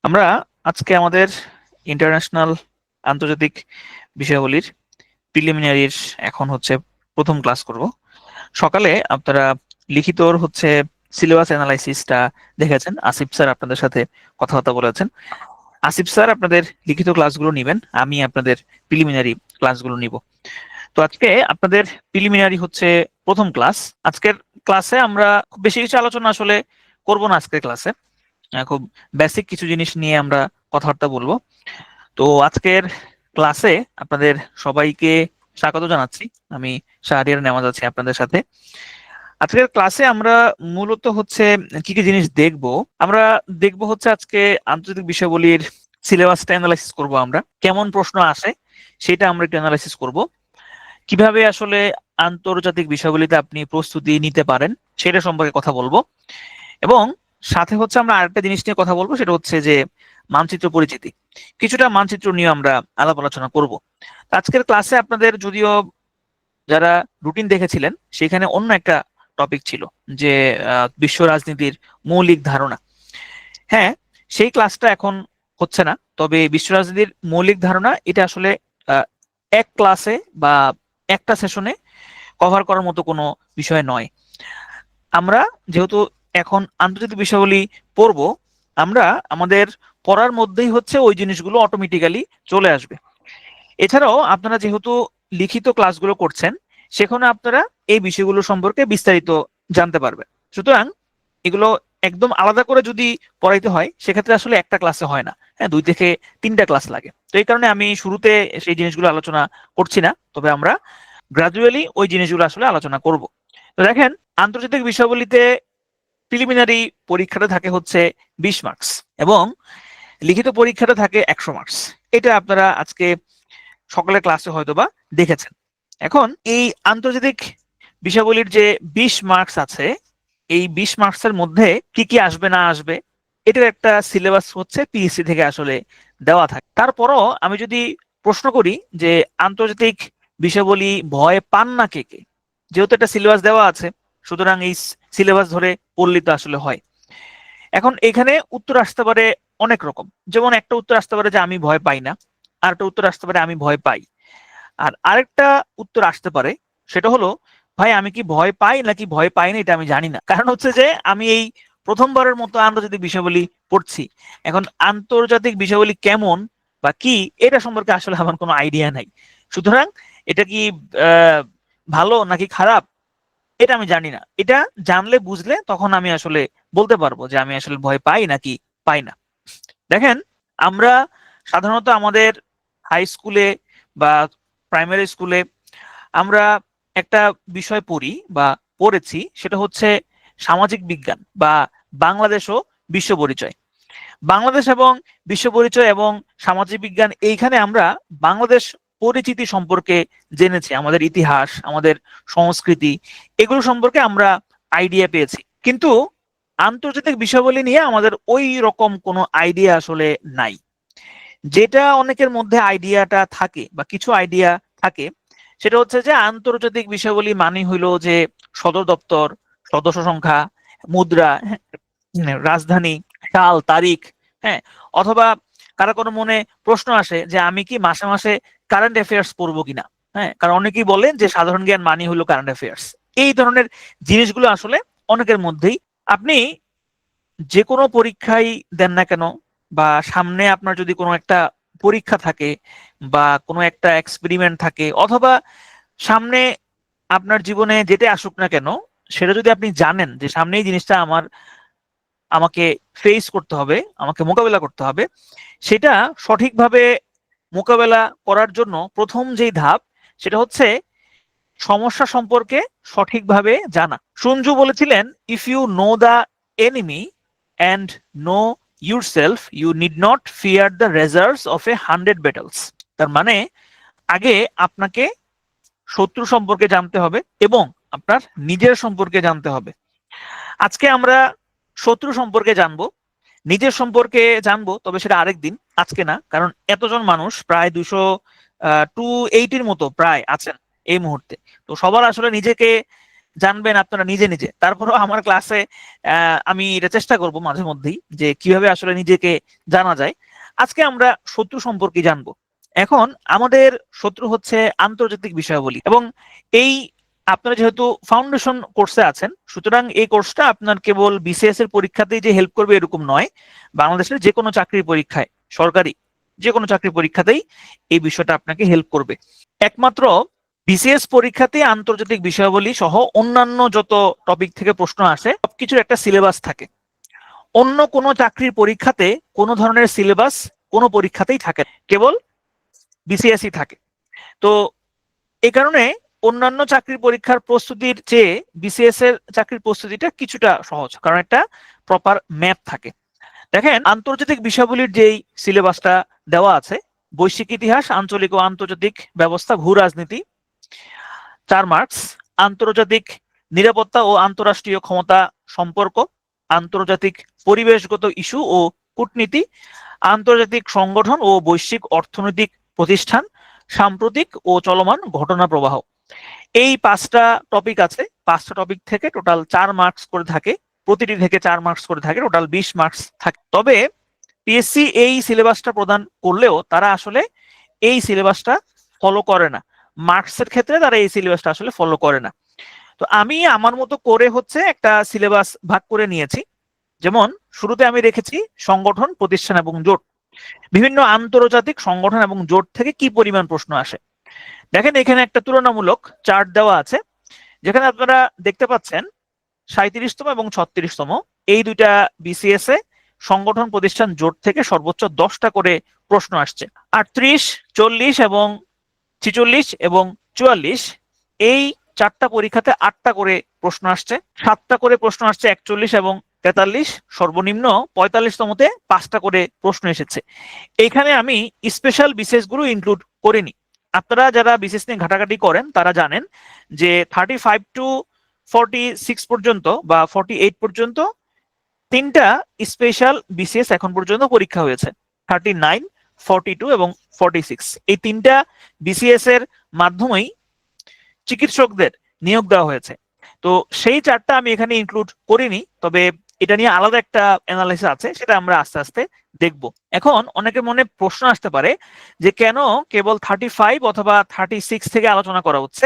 আমরা আজকে আমাদের ইন্টারন্যাশনাল আন্তর্জাতিক বিষয়াবলীর প্রিলিমিনারির এখন হচ্ছে প্রথম ক্লাস করব। সকালে আপনারা লিখিতর হচ্ছে সিলেবাস অ্যানালাইসিসটা দেখেছেন, আসিফ স্যার আপনাদের সাথে কথাবার্তা বলেছেন। আসিফ স্যার আপনাদের লিখিত ক্লাসগুলো নেবেন, আমি আপনাদের প্রিলিমিনারি ক্লাসগুলো নিব। তো আজকে আপনাদের প্রিলিমিনারি হচ্ছে প্রথম ক্লাস। আজকের ক্লাসে আমরা খুব বেশি কিছু আলোচনা আসলে করব না। আজকের ক্লাসে খুব বেসিক কিছু জিনিস নিয়ে আমরা কথাবার্তা বলবো। তো আজকের ক্লাসে আপনাদের সবাইকে স্বাগত জানাচ্ছি। আমি শাহরিয়ার নেওয়াজ আছি আপনাদের সাথে। আজকের ক্লাসে আমরা মূলত হচ্ছে কি কি জিনিস দেখব। আমরা দেখব হচ্ছে আজকে আন্তর্জাতিক বিষয়াবলীর সিলেবাসটা অ্যানালাইসিস করব। আমরা কেমন প্রশ্ন আসে সেটা আমরা একটু অ্যানালাইসিস করব। কিভাবে আসলে আন্তর্জাতিক বিষয়াবলীতে আপনি প্রস্তুতি নিতে পারেন সেটা সম্পর্কে কথা বলবো। এবং সাথে হচ্ছে আমরা আরেকটা জিনিস নিয়ে কথা বলবো, সেটা হচ্ছে যে মানচিত্র পরিচিতি। কিছুটা মানচিত্র নিয়ে আমরা আলাপ আলোচনা করব। আজকের ক্লাসে আপনাদের যদিও যারা রুটিন দেখেছিলেন সেখানে অন্য একটা টপিক ছিল, যে বিশ্ব রাজনীতির মৌলিক ধারণা। হ্যাঁ, সেই ক্লাসটা এখন হচ্ছে না, তবে বিশ্ব রাজনীতির মৌলিক ধারণা এটা আসলে আহ, এক ক্লাসে বা একটা সেশনে কভার করার মতো কোনো বিষয় নয়। আমরা যেহেতু এখন আন্তর্জাতিক বিষয়াবলী পড়বো, আমরা আমাদের পড়ার মধ্যেই হচ্ছে ওই জিনিসগুলো অটোমেটিক্যালি চলে আসবে। এছাড়াও আপনারা যেহেতু লিখিত ক্লাসগুলো করছেন, সেখানে আপনারা এই বিষয়গুলো সম্পর্কে বিস্তারিত জানতে পারবেন। সুতরাং এগুলো একদম আলাদা করে যদি পড়াইতে হয় সেক্ষেত্রে আসলে একটা ক্লাসে হয় না, হ্যাঁ 2 থেকে 3টা ক্লাস লাগে। তো এই কারণে আমি শুরুতে সেই জিনিসগুলো আলোচনা করছি না, তবে আমরা গ্রাজুয়ালি ওই জিনিসগুলো আসলে আলোচনা করব। তো দেখেন, আন্তর্জাতিক বিষয়াবলীতে প্রিলিমিনারি পরীক্ষাটা থাকে হচ্ছে 20 মার্কস এবং লিখিত পরীক্ষাটা থাকে 100 মার্কস। এটা আপনারা আজকে সকলের ক্লাসে হয়তোবা দেখেছেন। এখন এই আন্তর্জাতিক বিষয়াবলীর যে 20 মার্কস আছে, এই 20 মার্কসের মধ্যে কি কি আসবে না আসবে এটার একটা সিলেবাস হচ্ছে পিএসসি থেকে আসলে দেওয়া থাকে। তারপরও আমি যদি প্রশ্ন করি যে আন্তর্জাতিক বিষয়াবলী ভয় পান না কে কে, যেহেতু একটা সিলেবাস দেওয়া আছে সুতরাং এই সিলেবাস ধরে পড়লে তো আসলে হয়। এখন এখানে উত্তর আসতে পারে অনেক রকম। যেমন একটা উত্তর আসতে পারে যে আমি ভয় পাই না, আর একটা উত্তর আসতে পারে আমি ভয় পাই, আর আরেকটা উত্তর আসতে পারে সেটা হলো ভাই আমি কি ভয় পাই নাকি ভয় পাই না এটা আমি জানি না। কারণ হচ্ছে যে আমি এই প্রথমবারের মতো আন্তর্জাতিক বিষয়াবলী পড়ছি। এখন আন্তর্জাতিক বিষয়াবলী কেমন বা কি এটা সম্পর্কে আসলে আমার কোনো আইডিয়া নাই। সুতরাং এটা কি আহ ভালো নাকি খারাপ এটা আমি জানি না। এটা জানলে বুঝলে তখন আমি আসলে বলতে পারবো যে আমি আসলে ভয় পাই নাকি পাই না। দেখেন, আমরা সাধারণত আমাদের হাই স্কুলে বা প্রাইমারি স্কুলে আমরা একটা বিষয় পড়ি বা পড়েছি, সেটা হচ্ছে সামাজিক বিজ্ঞান বা বাংলাদেশ ও বিশ্ব পরিচয়। বাংলাদেশ এবং বিশ্ব পরিচয় এবং সামাজিক বিজ্ঞান, এইখানে আমরা বাংলাদেশ পরিচিতি সম্পর্কে জেনেছি, আমাদের ইতিহাস, আমাদের সংস্কৃতি, এগুলো সম্পর্কে আমরা আইডিয়া পেয়েছি। কিন্তু আন্তর্জাতিক বিষয়াবলী নিয়ে আমাদের ওই রকম কোনো আইডিয়া আসলে নাই। যেটা অনেকের মধ্যে আইডিয়াটা থাকে বা কিছু আইডিয়া থাকে, সেটা হচ্ছে যে আন্তর্জাতিক বিষয়াবলী মানে হইলো যে সদর দপ্তর, সদস্য সংখ্যা, মুদ্রা, রাজধানী, সাল, তারিখ, হ্যাঁ, অথবা কারো কোনো মনে প্রশ্ন আসে যে আমি কি মাসে মাসে কারেন্ট অ্যাফেয়ার্স পড়বো কিনা। হ্যাঁ, কারণ অনেকেই বলেন যে সাধারণ জ্ঞান মানে হলো কারেন্ট অ্যাফেয়ার্স। এই ধরনের জিনিসগুলো আসলে অনেকের মধ্যেই। আপনি যে কোনো পরীক্ষায় দেন না কেন, বা সামনে আপনার যদি কোনো একটা পরীক্ষা থাকে বা কোনো একটা এক্সপেরিমেন্ট থাকে, অথবা সামনে আপনার জীবনে যেটা আসুক না কেন, সেটা যদি আপনি জানেন যে সামনে এই জিনিসটা আমাকে ফেস করতে হবে, আমাকে মোকাবেলা করতে হবে, সেটা সঠিকভাবে মোকাবেলা করার জন্য প্রথম যেই ধাপ সেটা হচ্ছে সমস্যা সম্পর্কে সঠিকভাবে জানা। সঞ্জু বলেছিলেন, if you know the enemy and know yourself you need not fear the results of 100 battles. তার মানে আগে আপনাকে শত্রু সম্পর্কে জানতে হবে এবং আপনার নিজের সম্পর্কে জানতে হবে। আজকে আমরা শত্রু সম্পর্কে জানবো, নিজের সম্পর্কে জানবো, তবে সেটা আরেকদিন, আজকে না। কারণ এতজন মানুষ, প্রায় 280 মতো প্রায় আছেন এই মুহূর্তে। তো সবার আসলে নিজেকে জানবেন আপনারা নিজে নিজে। তারপরেও আমার ক্লাসে আমি এটা চেষ্টা করব মাঝে মধ্যেই যে কিভাবে আসলে নিজেকে জানা যায়। আজকে আমরা শত্রু সম্পর্কে জানবো। এখন আমাদের শত্রু হচ্ছে আন্তর্জাতিক বিষয়াবলী, এবং এই আপনারা যেহেতু ফাউন্ডেশন কোর্সে আছেন, সুতরাং এই কোর্সটা আপনার কেবল বিসিএস এর পরীক্ষাতেই যে হেল্প করবে এরকম নয়, বাংলাদেশের যে কোনো চাকরির পরীক্ষায়, সরকারি যে কোনো চাকরির পরীক্ষাতেই এই বিষয়টা আপনাকে হেল্প করবে। একমাত্র বিসিএস পরীক্ষাতে আন্তর্জাতিক বিষয়াবলী সহ অন্যান্য যত টপিক থেকে প্রশ্ন আসে সবকিছুর একটা সিলেবাস থাকে। অন্য কোনো চাকরির পরীক্ষাতে কোনো ধরনের সিলেবাস কোনো পরীক্ষাতেই থাকে, কেবল বিসিএসই থাকে। তো এই কারণে অন্যান্য চাকরির পরীক্ষার প্রস্তুতির চেয়ে বিসিএস এর চাকরির প্রস্তুতিটা কিছুটা সহজ, কারণ একটা প্রপার ম্যাপ থাকে। দেখেন, আন্তর্জাতিক বিষয়াবলীর যেই সিলেবাসটা দেওয়া আছে, বৈশ্বিক ইতিহাস, আঞ্চলিক ও আন্তর্জাতিক ব্যবস্থা, ভূ রাজনীতি 4 মার্কস, আন্তর্জাতিক নিরাপত্তা ও আন্তঃরাষ্ট্রীয় ক্ষমতা সম্পর্ক, আন্তর্জাতিক পরিবেশগত ইস্যু ও কূটনীতি, আন্তর্জাতিক সংগঠন ও বৈশ্বিক অর্থনৈতিক প্রতিষ্ঠান, সাম্প্রতিক ও চলমান ঘটনা প্রবাহ। এই 5টা টপিক আছে। 5টা টপিক থেকে টোটাল 4 মার্কস করে থাকে, প্রতিটি থেকে 4 মার্কস করে থাকে, টোটাল 20 মার্কস থাকে। তবে পিএসসি এই সিলেবাসটা প্রদান করলেও তারা আসলে এই সিলেবাসটা ফলো করে না। মার্কসের ক্ষেত্রে তারা এই সিলেবাসটা আসলে ফলো করে না। তো আমি আমার মতো করে হচ্ছে একটা সিলেবাস ভাগ করে নিয়েছি। যেমন শুরুতে আমি রেখেছি সংগঠন, প্রতিষ্ঠান এবং জোট। বিভিন্ন আন্তর্জাতিক সংগঠন এবং জোট থেকে কি পরিমাণ প্রশ্ন আসে। দেখেন, এখানে একটা তুলনামূলক চার্ট দেওয়া আছে, যেখানে আপনারা দেখতে পাচ্ছেন 37তম এবং 36তম এই দুইটা বিসিএস এ সংগঠন, প্রতিষ্ঠান, জোট থেকে সর্বোচ্চ 10টা করে প্রশ্ন আসছে। 38, 40 এবং 46 এবং 44 এই 4টা পরীক্ষাতে 8টা করে প্রশ্ন আসছে। 7টা করে প্রশ্ন আসছে 41 এবং 43, সর্বনিম্ন 45তমতে 5টা করে প্রশ্ন এসেছে। এইখানে আমি স্পেশাল বিসিএস গুলো ইনক্লুড করিনি। আপনারা যারা বিসিএস নিয়ে ঘাটাঘাটি করেন তারা জানেন যে 35 টু 46 পর্যন্ত বা 48 পর্যন্ত 3টা স্পেশাল বিসিএস এখন পর্যন্ত পরীক্ষা হয়েছে। 39, 42 এবং 46 এই 3টা বিসিএস এর মাধ্যমেই চিকিৎসকদের নিয়োগ দেওয়া হয়েছে। তো সেই 4টা আমি এখানে ইনক্লুড করিনি, তবে এটা নিয়ে আলাদা একটা অ্যানালাইসিস আছে, সেটা আমরা আস্তে আস্তে দেখব। এখন অনেকের মনে প্রশ্ন আসতে পারে যে কেন কেবল 35 অথবা 36 থেকে আলোচনা করা হচ্ছে,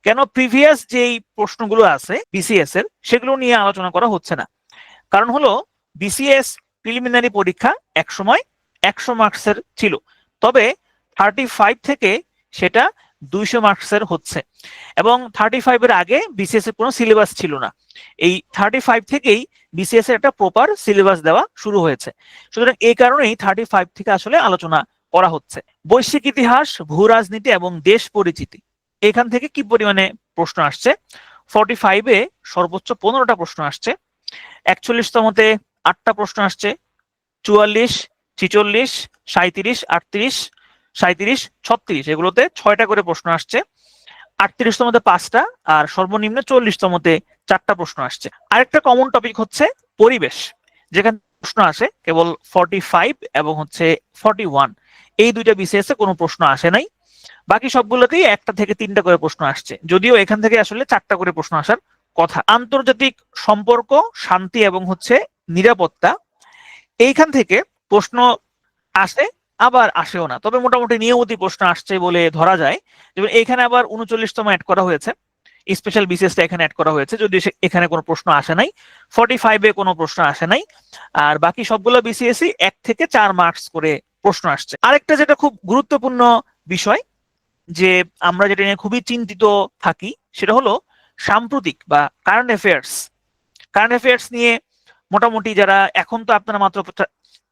কেন প্রিভিয়াস যেই প্রশ্নগুলো আছে বিসিএস এর সেগুলো নিয়ে আলোচনা করা হচ্ছে না। কারণ হলো, বিসিএস প্রিলিমিনারি পরীক্ষা একসময় 100 মার্কসের ছিল, তবে 35 থেকে সেটা 200 মার্কসের হচ্ছে, এবং 35 এর আগে বিসিএস এর কোনো সিলেবাস ছিল না। এই 35 থেকেই বিসিএস এর একটা প্রপার সিলেবাস দেওয়া শুরু হয়েছে। সুতরাং এই কারণেই 35 থেকে আসলে আলোচনা করা হচ্ছে। বৈশ্বিক ইতিহাস, ভূ রাজনীতি এবং দেশ পরিচিতি, এখান থেকে কি পরিমাণে প্রশ্ন আসছে। 45-এ সর্বোচ্চ 15টা প্রশ্ন আসছে, 41তমতে 8টা প্রশ্ন আসছে, 44, 46, 37, 38, 37, 36 এগুলোতে 6টা করে প্রশ্ন আসছে, 38তমতে 5টা, আর সর্বনিম্ন 40তমতে 4টা প্রশ্ন আসছে। আরেকটা কমন টপিক হচ্ছে পরিবেশ, যেখানে প্রশ্ন আসে কেবল 45 এবং হচ্ছে 41। এই দুইটা বিসিএস এ কোনো প্রশ্ন আসে নাই, বাকি সবগুলোতেই 1টা থেকে 3টা করে প্রশ্ন আসছে, যদিও এখান থেকে আসলে 4টা করে প্রশ্ন আসার কথা। আন্তর্জাতিক সম্পর্ক, শান্তি এবং হচ্ছে নিরাপত্তা, এইখান থেকে প্রশ্ন আসে আবার আসেও না, তবে মোটামুটি নিয়মিত প্রশ্ন আসছে বলে ধরা যায়। যেমন এখানে আবার 39তম অ্যাড করা হয়েছে, স্পেশাল বিসিএসটা এখানে অ্যাড করা হয়েছে, যদিও এখানে কোনো প্রশ্ন আসে নাই। 45-এ কোনো প্রশ্ন আসে নাই, আর বাকি সবগুলো বিসিএসই 1 থেকে 4 মার্কস করে প্রশ্ন আসছে। আরেকটা যেটা খুব গুরুত্বপূর্ণ বিষয়, যে আমরা যেটা নিয়ে খুবই চিন্তিত থাকি, সেটা হলো সাম্প্রতিক বা কারেন্ট অ্যাফেয়ার্স। কারেন্ট অ্যাফেয়ার্স নিয়ে মোটামুটি যারা এখন তো আপনারা মাত্র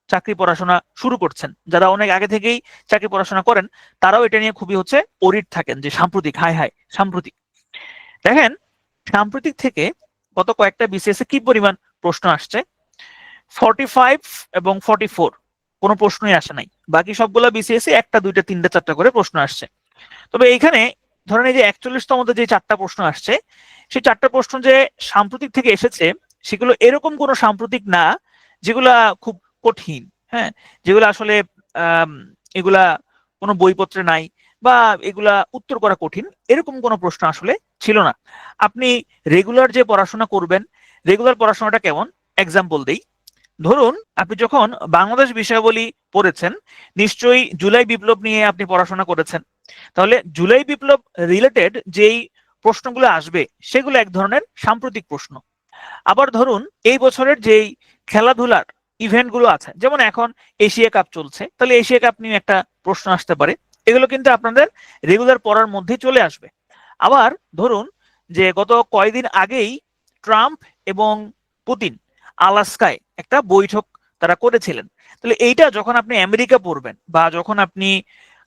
চাকরি পড়াশোনা শুরু করছেন, যারা অনেক আগে থেকেই চাকরি পড়াশোনা করেন, তারাও এটা নিয়ে খুবই হচ্ছে ওরিড থাকেন যে সাম্প্রতিক, হাই হাই সাম্প্রতিক। দেখেন, সাম্প্রতিক থেকে গত কয়েকটা বিসিএস এ কি পরিমাণ প্রশ্ন আসছে। 45 এবং 44 কোনো প্রশ্নই আসে নাই, বাকি সবগুলো বিসিএস এ 1টা, 2টা, 3টা, 4টা করে প্রশ্ন আসছে। তবে এইখানে ধরেন এই যে 41তমতে যে 4টা প্রশ্ন আসছে, সেই 4টা প্রশ্ন যে সাম্প্রতিক থেকে এসেছে, সেগুলো এরকম কোনো সাম্প্রতিক না যেগুলা খুব কঠিন, হ্যাঁ, যেগুলো আসলে এগুলা কোনো বইপত্রে নাই, বা এগুলা উত্তর করা কঠিন, এরকম কোনো প্রশ্ন আসলে ছিল না। আপনি রেগুলার যে পড়াশোনা করবেন, রেগুলার পড়াশোনাটা কেমন, এক্সাম্পল দেই। ধরুন আপনি যখন বাংলাদেশ বিষয়াবলী পড়েছেন, নিশ্চয়ই জুলাই বিপ্লব নিয়ে আপনি পড়াশোনা করেছেন। তাহলে জুলাই বিপ্লব রিলেটেড যেই প্রশ্নগুলো আসবে সেগুলো এক ধরনের সাম্প্রতিক প্রশ্ন। আবার ধরুন এই বছরের যেই খেলাধুলার ইভেন্টগুলো আছে, যেমন এখন এশিয়া কাপ চলছে, তাহলে এশিয়া কাপ নিয়ে একটা প্রশ্ন আসতে পারে। এগুলো কিন্তু আপনাদের রেগুলার পড়ার মধ্যে চলে আসবে। আবার ধরুন যে গত কয়েকদিন আগেই ট্রাম্প এবং পুতিন আলাস্কায় একটা বৈঠক তারা করেছিলেন। তাহলে এইটা যখন আপনি আমেরিকা পড়বেন বা যখন আপনি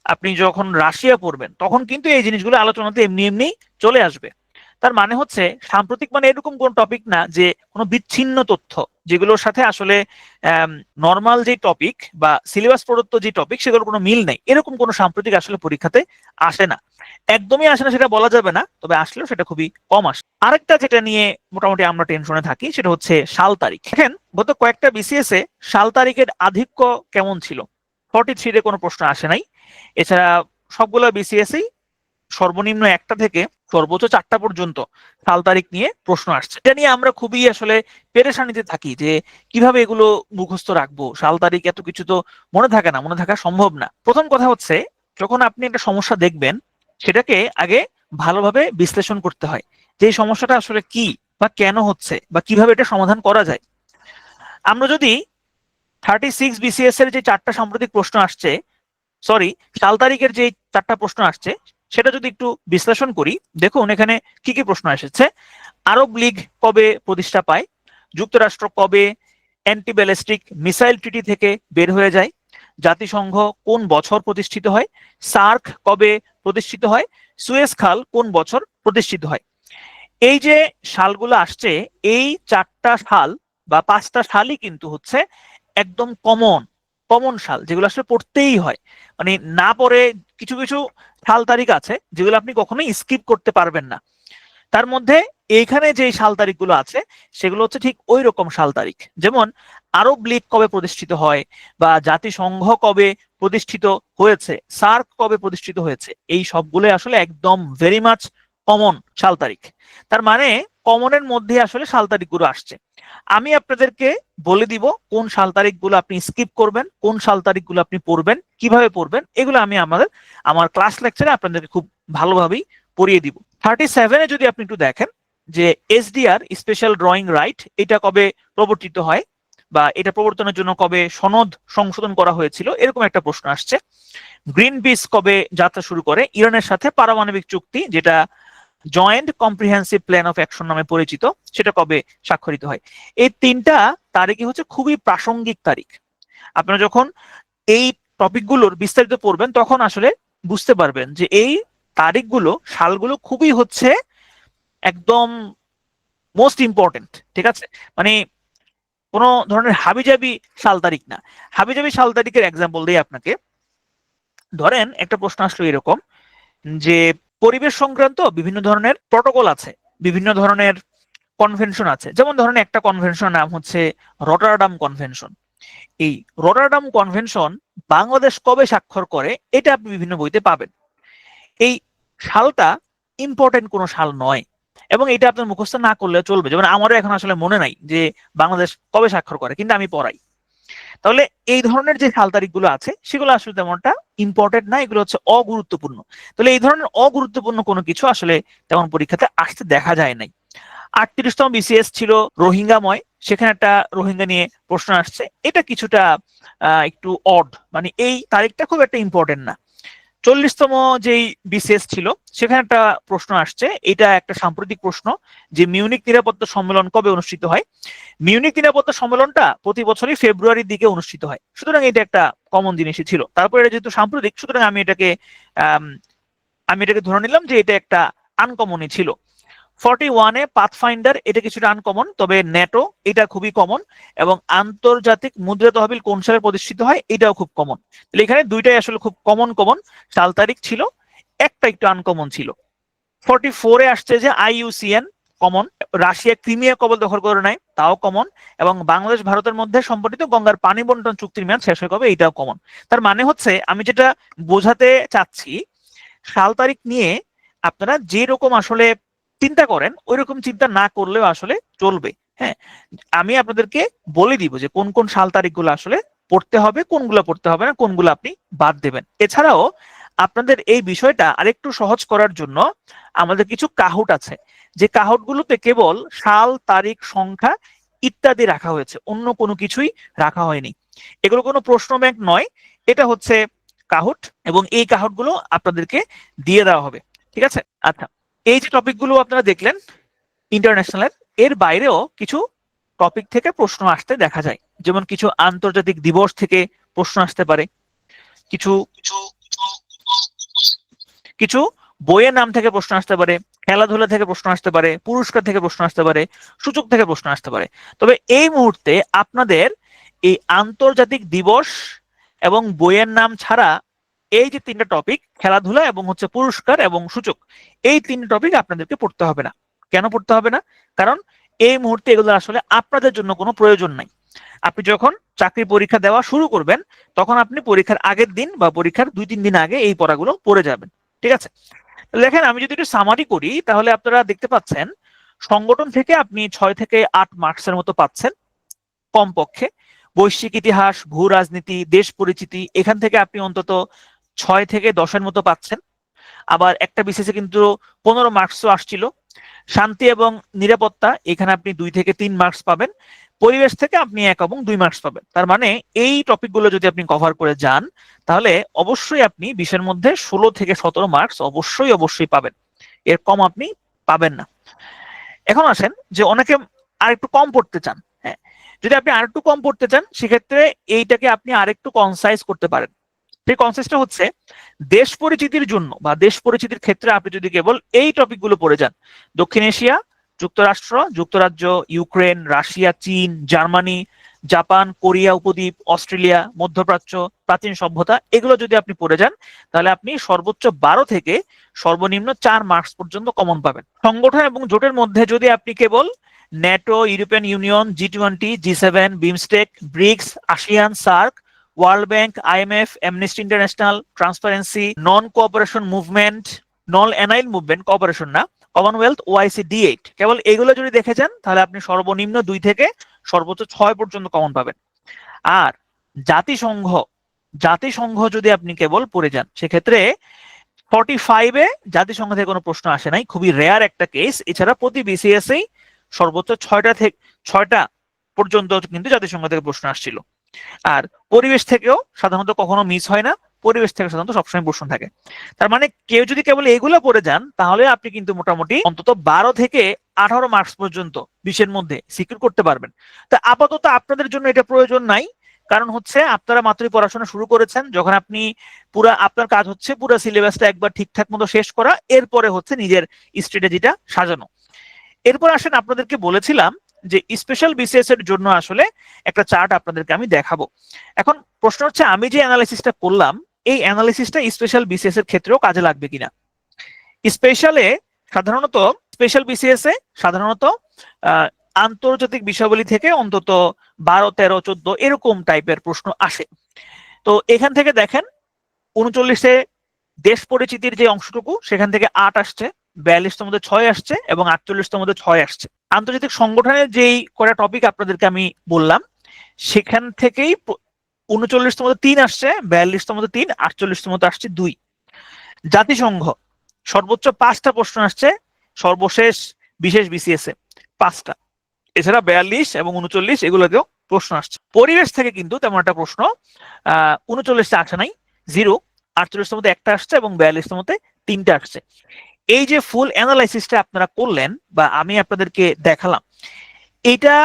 আপনি যখন রাশিয়া পড়বেন, তখন কিন্তু এই জিনিসগুলো আলোচনাতে এমনি এমনি চলে আসবে। তার মানে হচ্ছে সাম্প্রতিক মানে এরকম কোন টপিক না যে কোনো বিচ্ছিন্ন তথ্য, যেগুলোর সাথে আসলে নর্মাল যে টপিক বা সিলেবাস প্রদত্ত যে টপিক সেগুলোর কোনো মিল নেই, এরকম কোনো সাম্প্রতিক আসলে পরীক্ষাতে আসে না। একদমই আসে না সেটা বলা যাবে না, তবে আসলেও সেটা খুবই কম আসে। আরেকটা যেটা নিয়ে মোটামুটি আমরা টেনশনে থাকি সেটা হচ্ছে সাল তারিখ। দেখেন গত কয়েকটা বিসিএস এ সাল তারিখের আধিক্য কেমন ছিল, 43 কোনো প্রশ্ন আসে নাই। এছাড়া সবগুলো বিসিএস সর্বনিম্ন একটা থেকে সর্বোচ্চ 4টা পর্যন্ত সাল তারিখ নিয়ে প্রশ্ন আসছে। এটা নিয়ে আমরা খুবই আসলে পেরেশানিতে থাকি যে কিভাবে এগুলো মুখস্থ রাখবো, সাল তারিখ এত কিছু তো মনে থাকে না, মনে থাকা সম্ভব না। প্রথম কথা হচ্ছে যখন আপনি একটা সমস্যা দেখবেন, সেটাকে আগে ভালোভাবে বিশ্লেষণ করতে হয় যে এই সমস্যাটা আসলে কি বা কেন হচ্ছে বা কিভাবে এটা সমাধান করা যায়। আমরা যদি 36 বিসিএস এর যে 4টা সাম্প্রতিক প্রশ্ন আসছে, সরি সাল তারিখের যে 4টা প্রশ্ন আসছে সেটা যদি একটু বিশ্লেষণ করি, দেখুন এখানে কি কি প্রশ্ন এসেছে। আরব লীগ কবে প্রতিষ্ঠা পায়, যুক্তরাষ্ট্র কবে অ্যান্টি ব্যালিস্টিক মিসাইল ট্রিটি থেকে বের হয়ে যায়, জাতিসংঘ কোন বছর প্রতিষ্ঠিত হয়, সার্ক কবে প্রতিষ্ঠিত হয়, সুয়েজ খাল কোন বছর প্রতিষ্ঠিত হয়। এই যে সালগুলো আসছে, এই 4টা সাল বা 5টা সালই কিন্তু হচ্ছে একদম কমন কমন সাল, যেগুলো আসলে পড়তেই হয়। মানে না পড়ে কিছু কিছু সাল তারিখ আছে যেগুলো আপনি কখনোই স্কিপ করতে পারবেন না। তার মধ্যে এইখানে যে সাল তারিখগুলো আছে সেগুলো হচ্ছে ঠিক ওই রকম সাল তারিখ। যেমন আরব লীগ কবে প্রতিষ্ঠিত হয় বা জাতিসংঘ কবে প্রতিষ্ঠিত হয়েছে, সার্ক কবে প্রতিষ্ঠিত হয়েছে, এই সবগুলো আসলে একদম ভেরি মাচ কমন সাল তারিখ। তার মানে কমনের মধ্যে আসলে সাল তারিখগুলো আসছে। আমি আপনাদেরকে বলে দিব কোন সাল তারিখগুলো আপনি স্কিপ করবেন, কোন সাল তারিখগুলো আপনি পড়বেন, কিভাবে পড়বেন, এগুলো আমি আমার ক্লাস লেকচারে আপনাদেরকে খুব ভালোভাবেই পড়িয়ে দিব। 37 যদি আপনি একটু দেখেন যে এসডিআর স্পেশাল ড্রয়িং রাইট এটা কবে প্রবর্তিত হয় বা এটা প্রবর্তনের জন্য কবে সনদ সংশোধন করা হয়েছিল, এরকম একটা প্রশ্ন আসছে। গ্রিন পিস কবে যাত্রা শুরু করে ইরানের সাথে পারমাণবিক চুক্তি, যেটা joint comprehensive plan of action নামে পরিচিত, সেটা কবে স্বাক্ষরিত হয়। এই 3টা তারিখই হচ্ছে খুবই প্রাসঙ্গিক তারিখ। আপনারা যখন এই টপিকগুলোর বিস্তারিত পড়বেন তখন আসলে বুঝতে পারবেন যে এই তারিখগুলো সালগুলো খুবই হচ্ছে একদম মোস্ট ইম্পর্টেন্ট। ঠিক আছে, মানে কোনো ধরনের হাবিজাবি সাল তারিখ না। হাবিজাবি সাল তারিখের এক্সাম্পল দিই আপনাকে। ধরেন একটা প্রশ্ন আসলো এরকম যে পরিবেশ সংক্রান্ত বিভিন্ন ধরনের প্রটোকল আছে, বিভিন্ন ধরনের কনভেনশন আছে। যেমন ধরেন একটা কনভেনশন নাম হচ্ছে রটারডাম কনভেনশন। এই রটারডাম কনভেনশন বাংলাদেশ কবে স্বাক্ষর করে এটা আপনি বিভিন্ন বইতে পাবেন। এই সালটা ইম্পর্টেন্ট কোনো সাল নয় এবং এটা আপনার মুখস্থ না করলে চলবে। যেমন আমারও এখন আসলে মনে নাই যে বাংলাদেশ কবে স্বাক্ষর করে, কিন্তু আমি পড়াই। তাহলে এই ধরনের যে সাল তারিখগুলো আছে সেগুলো আসলে তেমনটা ইম্পর্টেন্ট না, এগুলো হচ্ছে অগুরুত্বপূর্ণ। তাহলে এই ধরনের অগুরুত্বপূর্ণ কোনো কিছু আসলে তেমন পরীক্ষাতে আসতে দেখা যায় নাই। 38তম বিসিএস ছিল রোহিঙ্গাময়, সেখানে একটা রোহিঙ্গা নিয়ে প্রশ্ন আসছে। এটা কিছুটা একটু অড, মানে এই তারিখটা খুব একটা ইম্পর্টেন্ট না। 40তম যেই বিসিএস ছিল সেখানে একটা প্রশ্ন আসছে, এটা একটা সাম্প্রতিক প্রশ্ন যে মিউনিক নিরাপত্তা সম্মেলন কবে অনুষ্ঠিত হয়। মিউনিক নিরাপত্তা সম্মেলনটা প্রতি বছরই ফেব্রুয়ারির দিকে অনুষ্ঠিত হয়, সুতরাং এটা একটা কমন জিনিসই ছিল। তারপরে এটা যেহেতু সাম্প্রতিক, সুতরাং আমি এটাকে ধরে নিলাম যে এটা একটা আনকমনই ছিল। 41-এ পাথফাইন্ডার এটা কিছুটা আনকমন, তবে ন্যাটো এটা খুবই কমন, এবং আন্তর্জাতিক মুদ্রা তহবিল কোন সালে প্রতিষ্ঠিত হয় এটাও খুব কমন। তাহলে এখানে দুইটাই আসলে খুব কমন কমন সাল তারিখ ছিল, একটা একটু আনকমন ছিল। 44-এ আসছে যে আইইউসিএন কমন, রাশিয়া ক্রিমিয়া কবে দখল করে নেয় তাও কমন, এবং বাংলাদেশ ভারতের মধ্যে সম্পর্কিত গঙ্গার পানি বন্টন চুক্তির মেয়াদ শেষ হয়ে কবে এটাও কমন। তার মানে হচ্ছে আমি যেটা বোঝাতে চাচ্ছি সাল তারিখ নিয়ে আপনারা যে রকম আসলে চিন্তা করেন ওই রকম চিন্তা না করলেও আসলে চলবে। হ্যাঁ, আমি আপনাদেরকে বলে দিব যে কোন কোন সাল তারিখগুলো আসলে পড়তে হবে, কোনগুলো পড়তে হবে না, কোনগুলো আপনি বাদ দেবেন। এছাড়াও আপনাদের এই বিষয়টা আরেকটু সহজ করার জন্য আমাদের কিছু কাহুট আছে, যে কাহুটগুলোতে কেবল সাল, তারিখ, সংখ্যা ইত্যাদি রাখা হয়েছে, অন্য কোনো কিছুই রাখা হয়নি। এগুলো কোনো প্রশ্ন ব্যাংক নয়, এটা হচ্ছে কাহুট, এবং এই কাহুটগুলো আপনাদেরকে দিয়ে দেওয়া হবে। ঠিক আছে? আচ্ছা, এই যে টপিকগুলো আপনারা দেখলেন ইন্টারন্যাশনালের, এর বাইরেও কিছু টপিক থেকে প্রশ্ন আসতে দেখা যায়। যেমন কিছু আন্তর্জাতিক দিবস থেকে প্রশ্ন আসতে পারে, কিছু কিছু বইয়ের নাম থেকে প্রশ্ন আসতে পারে, খেলাধুলা থেকে প্রশ্ন আসতে পারে, পুরস্কার থেকে প্রশ্ন আসতে পারে, সূচক থেকে প্রশ্ন আসতে পারে। তবে এই মুহূর্তে আপনাদের এই আন্তর্জাতিক দিবস এবং বইয়ের নাম ছাড়া এই যে তিনটা টপিক, খেলাধুলা এবং হচ্ছে পুরস্কার এবং সূচক, এই তিনটা টপিক আপনাদেরকে পড়তে হবে না। কেন পড়তে হবে না? কারণ এই মুহূর্তে এগুলো আসলে আপনাদের জন্য কোনো প্রয়োজন নাই। আপনি যখন চাকরি পরীক্ষা দেওয়া শুরু করবেন তখন আপনি পরীক্ষার আগের দিন বা পরীক্ষার 2-3 দিন আগে এই পড়াগুলো পড়ে যাবেন। ঠিক আছে? দেখেন, আমি যদি একটু সামারি করি তাহলে আপনারা দেখতে পাচ্ছেন সংগঠন থেকে আপনি 6 থেকে 8 মার্কসের মতো পাচ্ছেন কমপক্ষে। বৈশ্বিক ইতিহাস, ভূ রাজনীতি, দেশ পরিচিতি, এখান থেকে আপনি অন্তত 6 থেকে 10-এর মতো পাচ্ছেন। আবার একটা বিশেষে কিন্তু 15 মার্কসও আসছিল। শান্তি এবং নিরাপত্তা, এখানে আপনি 2 থেকে 3 মার্কস পাবেন। পরিবেশ থেকে আপনি 1 এবং 2 মার্কস পাবেন। তার মানে এই টপিকগুলো যদি আপনি কভার করে যান তাহলে অবশ্যই আপনি 20-এর মধ্যে 16 থেকে 17 মার্কস অবশ্যই পাবেন, এর কম আপনি পাবেন না। এখন আসেন যে অনেকে আরেকটু কম পড়তে চান। হ্যাঁ, যদি আপনি আরেকটু কম পড়তে চান সেক্ষেত্রে এইটাকে আপনি আরেকটু কনসাইজ করতে পারেন। সেই কনসেপ্টটা হচ্ছে দেশ পরিচিতির জন্য বা দেশ পরিচিতির ক্ষেত্রে আপনি যদি কেবল এই টপিকগুলো পড়ে যান, দক্ষিণ এশিয়া, যুক্তরাষ্ট্র, যুক্তরাজ্য, ইউক্রেন, রাশিয়া, চীন, জার্মানি, জাপান, কোরিয়া উপদ্বীপ, অস্ট্রেলিয়া, মধ্যপ্রাচ্য, প্রাচীন সভ্যতা, এগুলো যদি আপনি পড়ে যান তাহলে আপনি সর্বোচ্চ 12 থেকে সর্বনিম্ন 4 মার্কস পর্যন্ত কমন পাবেন। সংগঠন এবং জোটের মধ্যে যদি আপনি কেবল NATO, European Union, G20, G7, BIMSTEC, BRICS, ASEAN, SAARC, World Bank, IMF, Amnesty International, Transparency, non cooperation movement, non অ্যানাইল মুভমেন্ট, কোঅপারেশন না, কমনওয়েলথ, OIC, D8, কেবল এগুলো যদি দেখে যান তাহলে আপনি সর্বনিম্ন 2 থেকে সর্বোচ্চ 6 পর্যন্ত কমন পাবেন। আর জাতিসংঘ, জাতিসংঘ যদি আপনি কেবল পড়ে যান সেক্ষেত্রে 45-এ জাতিসংঘ থেকে কোনো প্রশ্ন আসে নাই, খুবই রেয়ার একটা কেস। এছাড়া প্রতি BCS-এই সর্বোচ্চ 6টা পর্যন্ত কিন্তু জাতিসংঘ থেকে প্রশ্ন আসছিল। আর পরিবেশ থেকেও সাধারণত কখনো মিস হয় না, পরিবেশ থেকে সাধারণত সবসময় প্রশ্ন থাকে। তার মানে কেউ যদি কেবল এগুলো পড়ে যান তাহলে আপনি কিন্তু মোটামুটি অন্তত 12 থেকে 18 মার্কস পর্যন্ত 20-এর মধ্যে সিকিউর করতে পারবেন। তা আপাতত আপনাদের জন্য এটা প্রয়োজন নাই, কারণ হচ্ছে আপনারা মাত্রই পড়াশোনা শুরু করেছেন। যখন আপনি আপনার কাজ হচ্ছে পুরো সিলেবাসটা একবার ঠিকঠাক মতো শেষ করা, এরপরে হচ্ছে নিজের স্ট্র্যাটেজিটা সাজানো। এরপর আসেন, আপনাদেরকে বলেছিলাম যে স্পেশাল BCS এর জন্য আসলে একটা চার্ট আপনাদেরকে আমি দেখাবো। এখন প্রশ্ন হচ্ছে আমি যে অ্যানালাইসিসটা করলাম এই অ্যানালাইসিসটা স্পেশাল BCS এর ক্ষেত্রেও কাজে লাগবে কিনা। স্পেশালে সাধারণত স্পেশাল BCS এ সাধারণত আন্তর্জাতিক বিষয়াবলী থেকে অন্তত 12, 13, 14 এরকম টাইপের প্রশ্ন আসে। তো এখান থেকে দেখেন 39-এ দেশ পরিচিতির যে অংশটুকু সেখান থেকে 8 আসছে, 42-টার মধ্যে 6 আসছে এবং 48-টার মধ্যে 6 আসছে। আন্তর্জাতিক সংগঠনের যেই কটা টপিক আপনাদেরকে আমি বললাম সেখান থেকেই 39-টার মধ্যে 3 আসছে, 42-টার মধ্যে 3, 48-টার মধ্যে আসছে 2। জাতিসংঘ সর্বোচ্চ 5টা প্রশ্ন আসছে, সর্বশেষ বিশেষ BCS এ 5টা। এছাড়া 42 এবং 39 এগুলোতেও প্রশ্ন আসছে। পরিবেশ থেকে কিন্তু তেমন একটা প্রশ্ন 39টা আসে নাই, 0। 48-টার মধ্যে 1টা আসছে এবং 42-টার মধ্যে 3টা আসছে। এই যে ফুল অ্যানালাইসিসটা আপনারা করলেন বা আমি আপনাদেরকে দেখালাম, এটা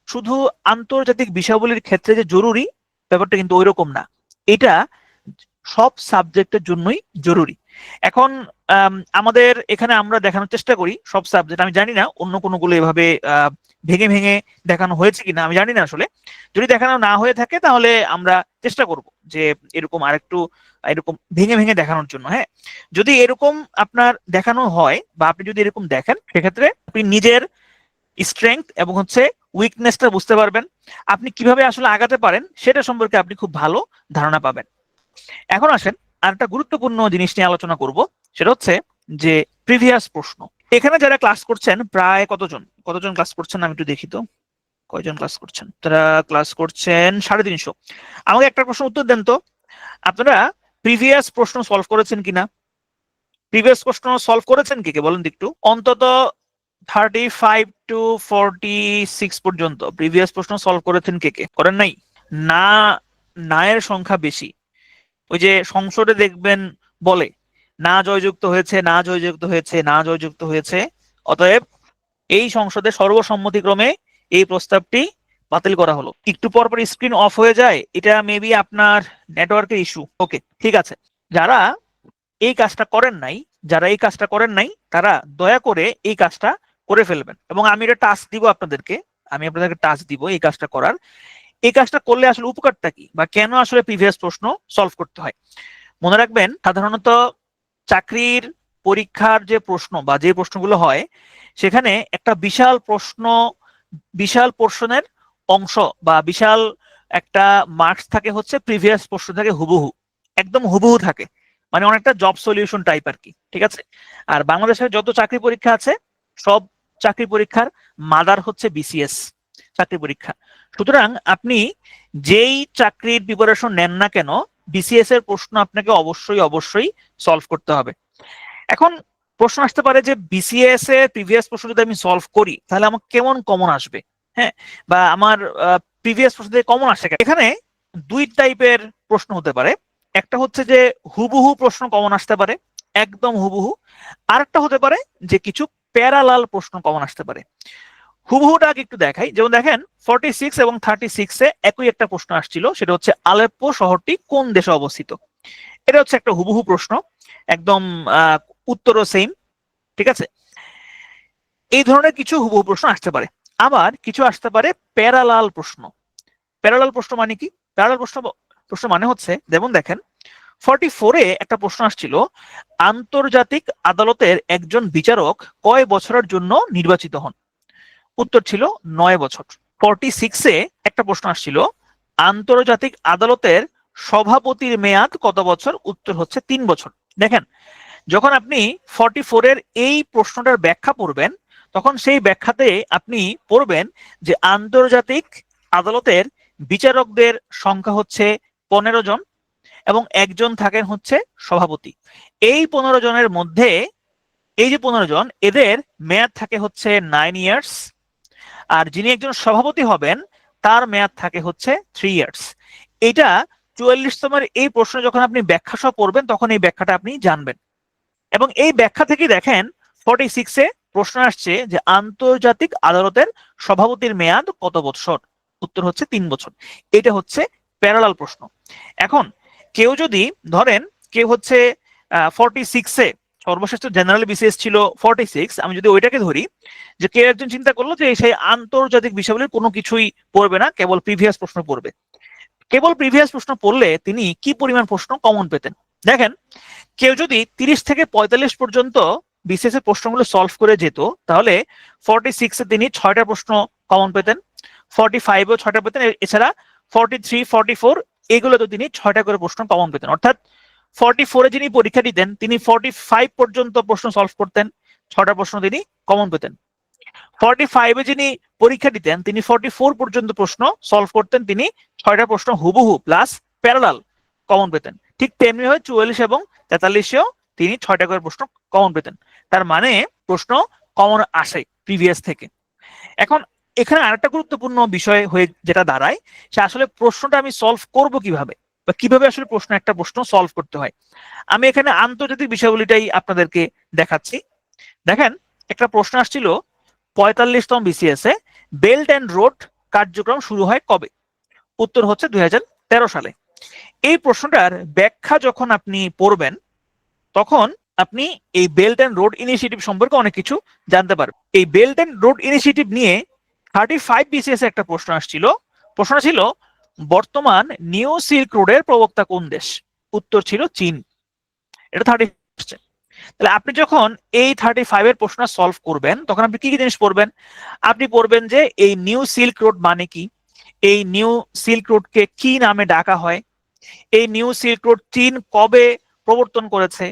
শুধু আন্তর্জাতিক বিষয়াবলীর ক্ষেত্রে যে জরুরি ব্যাপারটা কিন্তু ওইরকম না, এটা সব সাবজেক্টের জন্যই জরুরি। এখন আমাদের এখানে আমরা দেখানোর চেষ্টা করি সব সাবজেক্ট, আমি জানি না অন্য কোনোগুলো এভাবে ভেঙে ভেঙে দেখানো হয়েছে কিনা, আমি জানি না আসলে। যদি দেখানো না হয়ে থাকে তাহলে আমরা চেষ্টা করব যে এরকম আরেকটু এরকম ভেঙে ভেঙে দেখানোর জন্য। হ্যাঁ, যদি এরকম আপনার দেখানো হয় বা আপনি যদি এরকম দেখেন সেক্ষেত্রে আপনি নিজের স্ট্রেংথ এবং হচ্ছে উইকনেসটা বুঝতে পারবেন, আপনি কিভাবে আসলে আগাতে পারেন সেটা সম্পর্কে আপনি খুব ভালো ধারণা পাবেন। এখন আসেন আরেকটা গুরুত্বপূর্ণ জিনিস নিয়ে আলোচনা করব, সেটা হচ্ছে যে প্রিভিয়াস প্রশ্ন। এখানে যারা ক্লাস করছেন প্রায় কতজন ক্লাস করছেন আমি একটু দেখি তো, কয়জন ক্লাস করছেন? তারা ক্লাস করছেন 350। আমাকে একটা প্রশ্ন উত্তর দেন তো, আপনারা প্রিভিয়াস প্রশ্ন সলভ করেছেন কিনা? প্রিভিয়াস প্রশ্ন সলভ করেছেন কে কে বলেন একটু? অন্তত 35 to 46 পর্যন্ত প্রিভিয়াস প্রশ্ন সলভ করেছেন কে কে? করেন নাই? না, নায়ের সংখ্যা বেশি। ওই যে সংসদে দেখবেন বলে না জয়যুক্ত হয়েছে, না জয়যুক্ত হয়েছে, না জয়যুক্ত হয়েছে, অতএব এই সংসদে সর্বসম্মতিক্রমে এই প্রস্তাবটি বাতিল করা হলো। একটু পর পর স্ক্রিন অফ হয়ে যায়, এটা মেবি আপনার নেটওয়ার্কের ইস্যু। ওকে, ঠিক আছে। যারা এই কাজটা করেন নাই তারা দয়া করে এই কাজটা করে ফেলবেন, এবং আমি এটা টাস্ক দিব আপনাদেরকে, টাস্ক দিব এই কাজটা করার। এই কাজটা করলে আসলে উপকারটা কি, বা কেন আসলে প্রিভিয়াস প্রশ্ন সলভ করতে হয়? মনে রাখবেন, সাধারণত চাকরির পরীক্ষার যে প্রশ্ন বা যে প্রশ্নগুলো হয়, সেখানে একটা বিশাল পোর্শনের অংশ বা বিশাল একটা মার্কস থাকে হচ্ছে প্রিভিয়াস প্রশ্ন থেকে হুবহু, একদম হুবহু থাকে, মানে অনেকটা জব সলিউশন টাইপ আর কি, ঠিক আছে? আর বাংলাদেশের যত চাকরি পরীক্ষা আছে, সব চাকরি পরীক্ষার মাদার হচ্ছে বিসিএস চাকরি পরীক্ষা। সুতরাং আপনি যেই চাকরির প্রিপারেশন নেন না কেন, বিসিএস এর প্রশ্ন আপনাকে অবশ্যই সলভ করতে হবে। এখন প্রশ্ন আসতে পারে যে বিসিএস এর প্রিভিয়াস প্রশ্ন যদি আমি সলভ করি তাহলে আমার কেমন কমন আসবে, হ্যাঁ, বা আমার প্রিভিয়াস প্রশ্ন থেকে কমন আসে। এখানে দুই টাইপের প্রশ্ন হতে পারে। একটা হচ্ছে যে হুবহু প্রশ্ন কমন আসতে পারে, একদম হুবহু। আরেকটা হতে পারে যে কিছু প্যারালাল প্রশ্ন কমন আসতে পারে। হুবহুটা আগে একটু দেখাই। যেমন দেখেন 46 এবং 36-এ একই একটা প্রশ্ন আসছিল, সেটা হচ্ছে আলেপ্পো শহরটি কোন দেশে অবস্থিত। এটা হচ্ছে একটা হুবহু প্রশ্ন, একদম উত্তরও সেম, ঠিক আছে? এই ধরনের কিছু হুবহু প্রশ্ন আসতে পারে। আবার কিছু আসতে পারে প্যারালাল প্রশ্ন। প্যারালাল প্রশ্ন মানে কি? প্যারালাল প্রশ্ন মানে হচ্ছে, যেমন দেখেন 44-এ একটা প্রশ্ন আসছিল, আন্তর্জাতিক আদালতের একজন বিচারক কয় বছরের জন্য নির্বাচিত হন? উত্তর ছিল 9 বছর। 46-এ একটা প্রশ্ন আসছিল, আন্তর্জাতিক আদালতের সভাপতির মেয়াদ কত বছর? উত্তর হচ্ছে 3 বছর। দেখেন, যখন আপনি 44-এর এই প্রশ্নটার ব্যাখ্যা পড়বেন, তখন সেই ব্যাখ্যাতে আপনি পড়বেন যে আন্তর্জাতিক আদালতের বিচারকদের সংখ্যা হচ্ছে 15 জন, এবং একজন থাকেন হচ্ছে সভাপতি। এই 15 জনের মধ্যে, এই যে 15 জন, এদের মেয়াদ থাকে হচ্ছে 9 ইয়ার্স, আর যিনি একজন সভাপতি হবেন তার মেয়াদ থাকে হচ্ছে 3 ইয়ার্স। এটা 44তমের এই প্রশ্ন যখন আপনি ব্যাখ্যা সহ পড়বেন, তখন এই ব্যাখ্যাটা আপনি জানবেন। এবং এই ব্যাখ্যা থেকে দেখেন 46-এ প্রশ্ন আসছে যে আন্তর্জাতিক আদালতের সভাপতির মেয়াদ কত বছর? উত্তর হচ্ছে 3 বছর। এটা হচ্ছে প্যারালাল প্রশ্ন। এখন কেউ যদি ধরেন, কেউ হচ্ছে 46-এ সর্বশেষ জেনারেল বিসিএস ছিল 46, আমি যদি ওইটাকে ধরি, যে কেউ একজন চিন্তা করলো যে সেই আন্তর্জাতিক বিষয়গুলির কোনো কিছুই পড়বে না, কেবল প্রিভিয়াস প্রশ্ন পড়বে। কেবল প্রিভিয়াস প্রশ্ন পড়লে তিনি কি পরিমাণ প্রশ্ন কমন পেতেন? দেখেন, কেউ যদি 30 থেকে 45 পর্যন্ত বিসিএস এর প্রশ্নগুলো সলভ করে যেত, তাহলে 46-এ তিনি 6টা প্রশ্ন কমন পেতেন, 45-এও 6টা পেতেন, এছাড়া 43, 44 এগুলোতে তিনি 6টা করে প্রশ্ন কমন পেতেন। অর্থাৎ 44-এ যিনি পরীক্ষা দিতেন, তিনি 45 পর্যন্ত প্রশ্ন সলভ করতেন, 6টা প্রশ্ন তিনি কমন পেতেন। 45-এ যিনি পরীক্ষা দিতেন, তিনি 44 পর্যন্ত প্রশ্ন সলভ করতেন, তিনি 6টা প্রশ্ন হুবহু প্লাস প্যারালাল কমন পেতেন। ঠিক তেমনি হয় 44 এবং 43-এও তিনি 6টা করে প্রশ্ন কমন পেতেন। তার মানে প্রশ্ন কমন আসে প্রিভিয়াস থেকে। এখন এখানে আরেকটা গুরুত্বপূর্ণ বিষয় হয়ে যেটা দাঁড়ায়, সে আসলে প্রশ্নটা আমি সলভ করব কিভাবে, বা কিভাবে আসলে একটা প্রশ্ন সলভ করতে হয়। আমি এখানে আন্তর্জাতিক বিষয়গুলিটাই আপনাদেরকে দেখাচ্ছি। দেখেন, একটা প্রশ্ন আসছিল 45তম বিসিএস-এ, বেল্ট অ্যান্ড রোড কার্যক্রম শুরু হয় কবে? উত্তর হচ্ছে 2013 সালে। এই প্রশ্নটার ব্যাখ্যা যখন আপনি পড়বেন, তখন আপনি এই বেল্ট অ্যান্ড রোড ইনিশিয়েটিভ সম্পর্কে অনেক কিছু জানতে পারবেন। এই বেল্ট অ্যান্ড রোড ইনিশিয়েটিভ নিয়ে 35 বিসিএস-এ একটা প্রশ্ন আসছিল। প্রশ্নটা ছিল, বর্তমান নিউ সিল্ক রোডের প্রবক্তা কোন দেশ? উত্তর ছিল চীন। এটা 30 আসছে। তাহলে আপনি যখন এই 35-এর প্রশ্ন সলভ করবেন, তখন আপনি কি কি জিনিস পড়বেন? আপনি পড়বেন যে এই নিউ সিল্ক রোড মানে কি, এই নিউ সিল্ক রোডকে কি নামে ডাকা হয়, এই নিউ সিল্ক রোড চীন কবে প্রবর্তন করেছে,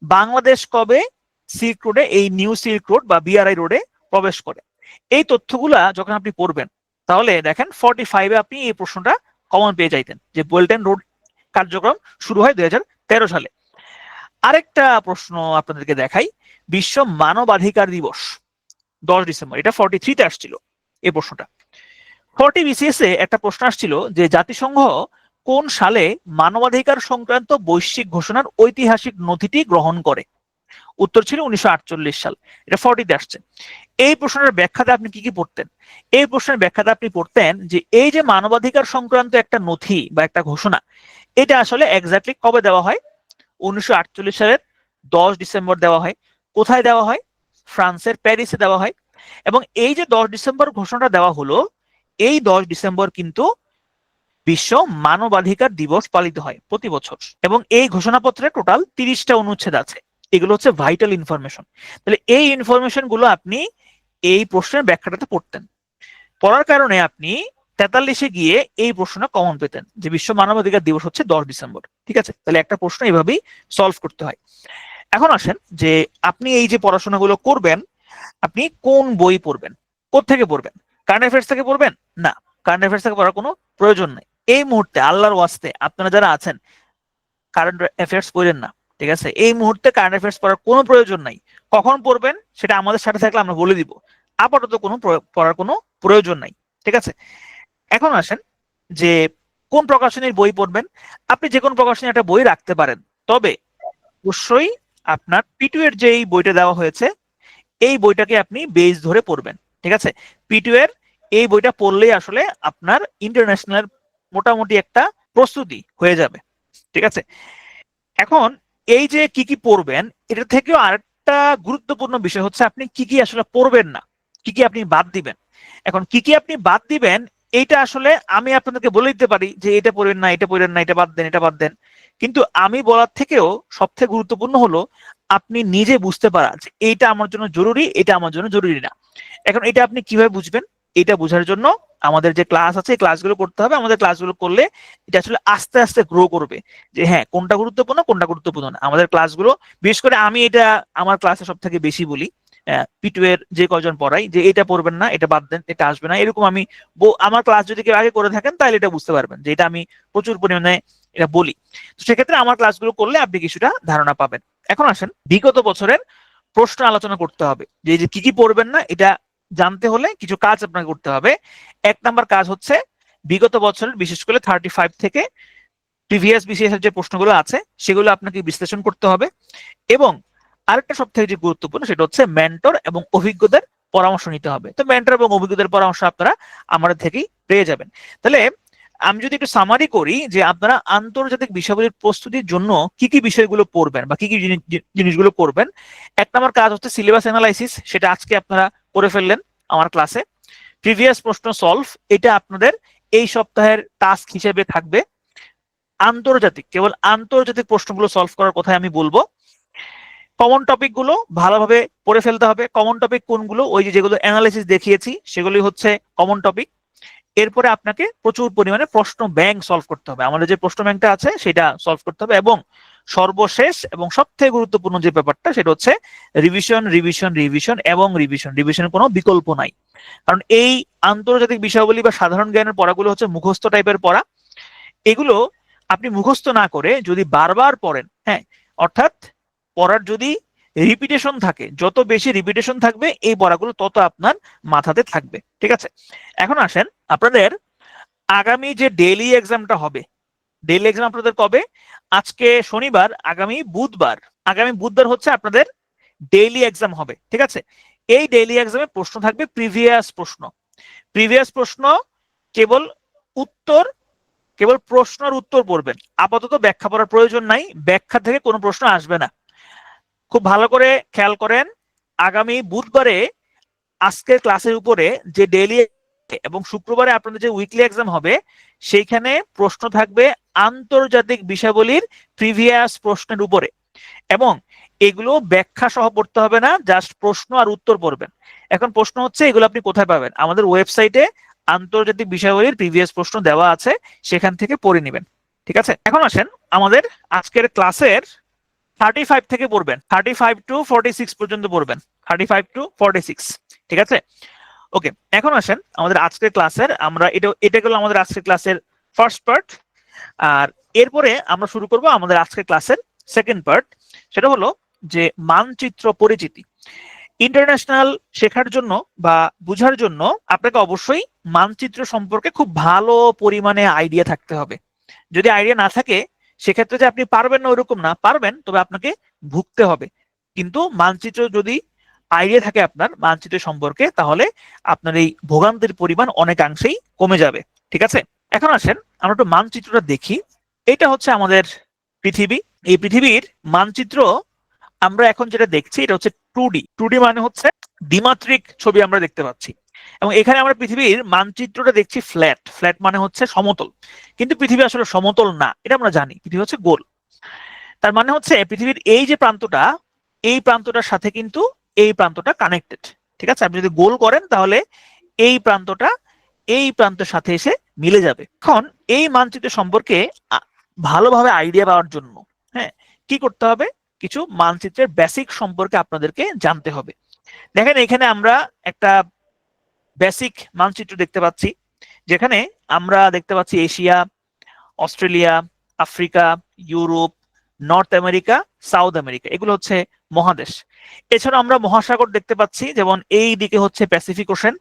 বাংলাদেশ কবে সিল্ক রোডে, এই নিউ সিল্ক রোড বা বিআরআই রোডে প্রবেশ করে। এই তথ্যগুলা যখন আপনি পড়বেন তাহলে দেখেন 45-এ আপনি এই প্রশ্নটা কমন পেয়ে যাইতেন যে বেল্ট অ্যান্ড রোড কার্যক্রম শুরু হয় 2013 সালে। আরেকটা প্রশ্ন আপনাদেরকে দেখাই, বিশ্ব মানবাধিকার দিবস 10 ডিসেম্বর, এটা 43-তে আসছিল এই প্রশ্নটা। 40 বিসিএস এ একটা প্রশ্ন আসছিল যে জাতিসংঘ কোন সালে মানবাধিকার সংক্রান্ত বৈশ্বিক ঘোষণার ঐতিহাসিক নথিটি গ্রহণ করে? উত্তর ছিল 1948 সাল। এটা 40-তে আসছে। এই প্রশ্নের ব্যাখ্যাতে আপনি কি কি পড়তেন? এই প্রশ্নের ব্যাখ্যাতে আপনি পড়তেন যে এই যে মানবাধিকার সংক্রান্ত একটা নথি বা একটা ঘোষণা, এটা আসলে এক্স্যাক্টলি কবে দেওয়া হয়? 1948 সালের 10 ডিসেম্বর দেওয়া হয়। কোথায় দেওয়া হয়? ফ্রান্সের প্যারিসে দেওয়া হয়। এবং এই যে 10 ডিসেম্বর ঘোষণাটা দেওয়া হলো, এই 10 ডিসেম্বর কিন্তু বিশ্ব মানবাধিকার দিবস পালিত হয় প্রতি বছর। এবং এই ঘোষণাপত্রে টোটাল 30টা অনুচ্ছেদ আছে। এগুলো হচ্ছে ভাইটাল ইনফরমেশন। তাহলে এই ইনফরমেশন গুলো আপনি এই প্রশ্নের ব্যাখ্যাটাতে পড়তেন। পড়ার কারণে আপনি 43-এ গিয়ে এই প্রশ্নটা কমন পেতেন যে বিশ্ব মানবাধিকার দিবস হচ্ছে 10 ডিসেম্বর। ঠিক আছে, তাহলে একটা প্রশ্ন এভাবেই সলভ করতে হয়। এখন আসেন যে আপনি এই যে পড়াশোনাগুলো করবেন, আপনি কোন বই পড়বেন, কোত্থেকে পড়বেন? কারেন্ট অ্যাফেয়ার্স থেকে পড়বেন? না, কারেন্ট অ্যাফেয়ার্স থেকে পড়ার কোনো প্রয়োজন নেই। এই মুহূর্তে আল্লাহর ওয়াস্তে আপনারা যারা আছেন কারেন্ট অ্যাফেয়ার্স পড়েন না। ঠিক আছে, এই মুহূর্তে কারেন্ট অ্যাফেয়ার্স পড়ার কোনো প্রয়োজন নাই। কখন পড়বেন সেটা আমাদের সাথে থাকলে আমরা বলে দিব। আপাতত কোনো পড়ার কোনো প্রয়োজন নাই। ঠিক আছে, এখন আসেন যে কোন প্রকাশনীর বই পড়বেন। আপনি যে কোনো প্রকাশনীর একটা বই রাখতে পারেন, তবে অবশ্যই আপনার পিটু এর যে এই বইটা দেওয়া হয়েছে এই বইটাকে আপনি বেস ধরে পড়বেন। ঠিক আছে, পিটু এর এই বইটা পড়লেই আসলে আপনার ইন্টারন্যাশনাল মোটামুটি একটা প্রস্তুতি হয়ে যাবে। ঠিক আছে, এখন এই যে কি কি পড়বেন, এটা থেকেও আরেকটা গুরুত্বপূর্ণ বিষয় হচ্ছে আপনি কি কি আসলে পড়বেন না, কি কি আপনি বাদ দিবেন। এখন কি কি আপনি বাদ দিবেন এইটা আসলে আমি আপনাদেরকে বলে দিতে পারি যে এটা পড়বেন না, এটা পড়বেন না, এটা বাদ দেন, এটা বাদ দেন। কিন্তু আমি বলার থেকেও সবথেকে গুরুত্বপূর্ণ হলো আপনি নিজে বুঝতে পারা যে এইটা আমার জন্য জরুরি, এটা আমার জন্য জরুরি না। এখন এটা আপনি কিভাবে বুঝবেন? এটা বোঝার জন্য আমাদের যে ক্লাস আছে ক্লাসগুলো করতে হবে। আমাদের ক্লাসগুলো করলে এটা আসলে আস্তে আস্তে গ্রো করবে যে হ্যাঁ কোনটা গুরুত্বপূর্ণ কোনটা গুরুত্বপূর্ণ না। আমাদের ক্লাসগুলো বিশেষ করে আমি এটা আমার ক্লাসে সব থেকে বেশি বলি, পিটু এর যে কজন পড়াই যে এটা পড়বেন না, এটা বাদ দেন, এটা আসবে না, এরকম আমি আমার ক্লাস যদি কেউ আগে করে থাকেন তাহলে এটা বুঝতে পারবেন যে এটা আমি প্রচুর পরিমাণে এটা বলি। তো সেক্ষেত্রে আমার ক্লাসগুলো করলে আপনি কিছুটা ধারণা পাবেন। এখন আসেন বিগত বছরের প্রশ্ন আলোচনা করতে হবে যে কি কি পড়বেন না। এটা জানতে হলে কিছু কাজ আপনাকে করতে হবে। 1 নাম্বার কাজ হচ্ছে বিগত বছরের বিশেষ করে 35 থেকে প্রিভিয়াস বিসিএস এর যে প্রশ্নগুলো আছে সেগুলো আপনাকে বিশ্লেষণ করতে হবে। এবং আরেকটা সবথেকে যে গুরুত্বপূর্ণ সেটা হচ্ছে মেন্টর এবং অভিজ্ঞদের পরামর্শ নিতে হবে। তো মেন্টর এবং অভিজ্ঞদের পরামর্শ আপনারা আমাদের থেকেই পেয়ে যাবেন। তাহলে আমি যদি একটু সামারি করি যে আপনারা আন্তর্জাতিক বিষয়াবলীর প্রস্তুতির জন্য কি কি বিষয়গুলো পড়বেন বা কি কি জিনিসগুলো করবেন। 1 নাম্বার কাজ হচ্ছে সিলেবাস অ্যানালাইসিস, সেটা আজকে আপনারা করে ফেললেন আমার ক্লাসে। প্রিভিয়াস প্রশ্ন সলভ, এটা আপনাদের এই সপ্তাহের টাস্ক হিসেবে থাকবে। আন্তর্জাতিক, কেবল আন্তর্জাতিক প্রশ্নগুলো সলভ করার কথা আমি বলবো। কমন টপিক গুলো ভালোভাবে পড়ে ফেলতে হবে। কমন টপিক কোনগুলো? ওই যে যেগুলো অ্যানালাইসিস দেখিয়েছি সেগুলোই হচ্ছে কমন টপিক। এরপরে আপনাকে প্রচুর পরিমাণে প্রশ্ন ব্যাংক সলভ করতে হবে। আমাদের যে প্রশ্ন ব্যাংকটা আছে সেটা সলভ করতে হবে। এবং সর্বশেষ এবং সবথেকে গুরুত্বপূর্ণ যে ব্যাপারটা সেটা হচ্ছে রিভিশন রিভিশন রিভিশন এবং রিভিশন। রিভিশনের কোনো বিকল্প নাই, কারণ এই আন্তর্জাতিক বিষয়াবলী বা সাধারণ জ্ঞানের পড়াগুলো হচ্ছে মুখস্থ টাইপের পড়া। এগুলো আপনি মুখস্থ না করে যদি বারবার পড়েন, হ্যাঁ, অর্থাৎ পড়ার যদি রিপিটেশন থাকে, যত বেশি রিপিটেশন থাকবে এই পড়াগুলো তত আপনার মাথাতে থাকবে। ঠিক আছে, এখন আসেন আপনাদের আগামী যে ডেইলি এক্সামটা হবে। ডেইলি এক্সাম আপনাদের কবে? আজকে শনিবার, আগামী বুধবার। আগামী বুধবার হচ্ছে আপনাদের ডেইলি এক্সাম হবে। ঠিক আছে, এই ডেইলি এক্সামে প্রশ্ন থাকবে প্রিভিয়াস প্রশ্ন। প্রিভিয়াস প্রশ্ন কেবল উত্তর, কেবল প্রশ্নের উত্তর পড়বেন। আপাতত ব্যাখ্যা পড়ার প্রয়োজন নাই, ব্যাখ্যা থেকে কোনো প্রশ্ন আসবে না। খুব ভালো করে খেয়াল করেন, আগামী বুধবারে আজকের ক্লাসের উপরে যে ডেইলি এবং শুক্রবারে আপনাদের যে উইকলি এক্সাম হবে সেইখানে প্রশ্ন থাকবে আন্তর্জাতিক বিষয়াবলীর প্রিভিয়াস প্রশ্নের উপরে। এবং এগুলো ব্যাখ্যা সহ পড়তে হবে না, জাস্ট প্রশ্ন আর উত্তর পড়বেন। এখন প্রশ্ন হচ্ছে এগুলো আপনি কোথায় পাবেন? আমাদের ওয়েবসাইটে আন্তর্জাতিক বিষয়াবলীর প্রিভিয়াস প্রশ্ন দেওয়া আছে, সেখান থেকে পড়ে নেবেন। ঠিক আছে, এখন আসেন আমাদের আজকের ক্লাসের 35 থেকে পড়বেন, 35 to 46 পর্যন্ত পড়বেন, 35 to 46, ঠিক আছে? ওকে, এখন আসেন আমাদের আজকের ক্লাসের, আমরা এটা গেল আমাদের আজকের ক্লাসের ফার্স্ট পার্ট। আর এরপরে আমরা শুরু করব আমাদের আজকের ক্লাসের সেকেন্ড পার্ট, সেটা হলো যে মানচিত্র পরিচিতি। ইন্টারন্যাশনাল শেখার জন্য বা বুঝার জন্য আপনাকে অবশ্যই মানচিত্র সম্পর্কে খুব ভালো পরিমাণে আইডিয়া থাকতে হবে। যদি আইডিয়া না থাকে সেক্ষেত্রে যে আপনি পারবেন না ওরকম না, পারবেন, তবে আপনাকে ভুগতে হবে। কিন্তু মানচিত্র যদি আইডিয়া থাকে আপনার মানচিত্র সম্পর্কে, তাহলে আপনার এই ভোগান্তির পরিমাণ অনেকাংশেই কমে যাবে, ঠিক আছে? এখন আসেন আমরা একটু মানচিত্রটা দেখি। এটা হচ্ছে আমাদের পৃথিবী। এই পৃথিবীর মানচিত্র আমরা এখন যেটা দেখছি এটা হচ্ছে 2D। 2D মানে হচ্ছে দ্বিমাত্রিক ছবি আমরা দেখতে পাচ্ছি। এবং এখানে আমরা পৃথিবীর মানচিত্রটা দেখছি ফ্ল্যাট। ফ্ল্যাট মানে হচ্ছে সমতল, কিন্তু পৃথিবী আসলে সমতল না, এটা আমরা জানি। পৃথিবী হচ্ছে গোল। তার মানে হচ্ছে পৃথিবীর এই যে প্রান্তটা, এই প্রান্তটার সাথে কিন্তু এই প্রান্তটা কানেক্টেড, ঠিক আছে? আপনি যদি গোল করেন তাহলে এই প্রান্তটা এই প্রান্তের সাথে এসে মিলে যাবে। এখন এই মানচিত্র সম্পর্কে ভালোভাবে আইডিয়া পাওয়ার জন্য হ্যাঁ কি করতে হবে, কিছু মানচিত্রের বেসিক সম্পর্কে আপনাদেরকে জানতে হবে। দেখেন এখানে আমরা একটা বেসিক মানচিত্র দেখতে পাচ্ছি, যেখানে আমরা দেখতে পাচ্ছি Asia, Australia, Africa, Europe, north America, south America, এগুলো হচ্ছে মহাদেশ। এছাড়া আমরা মহাসাগর দেখতে পাচ্ছি, যেমন এই দিকে হচ্ছে প্যাসিফিক ওশেন,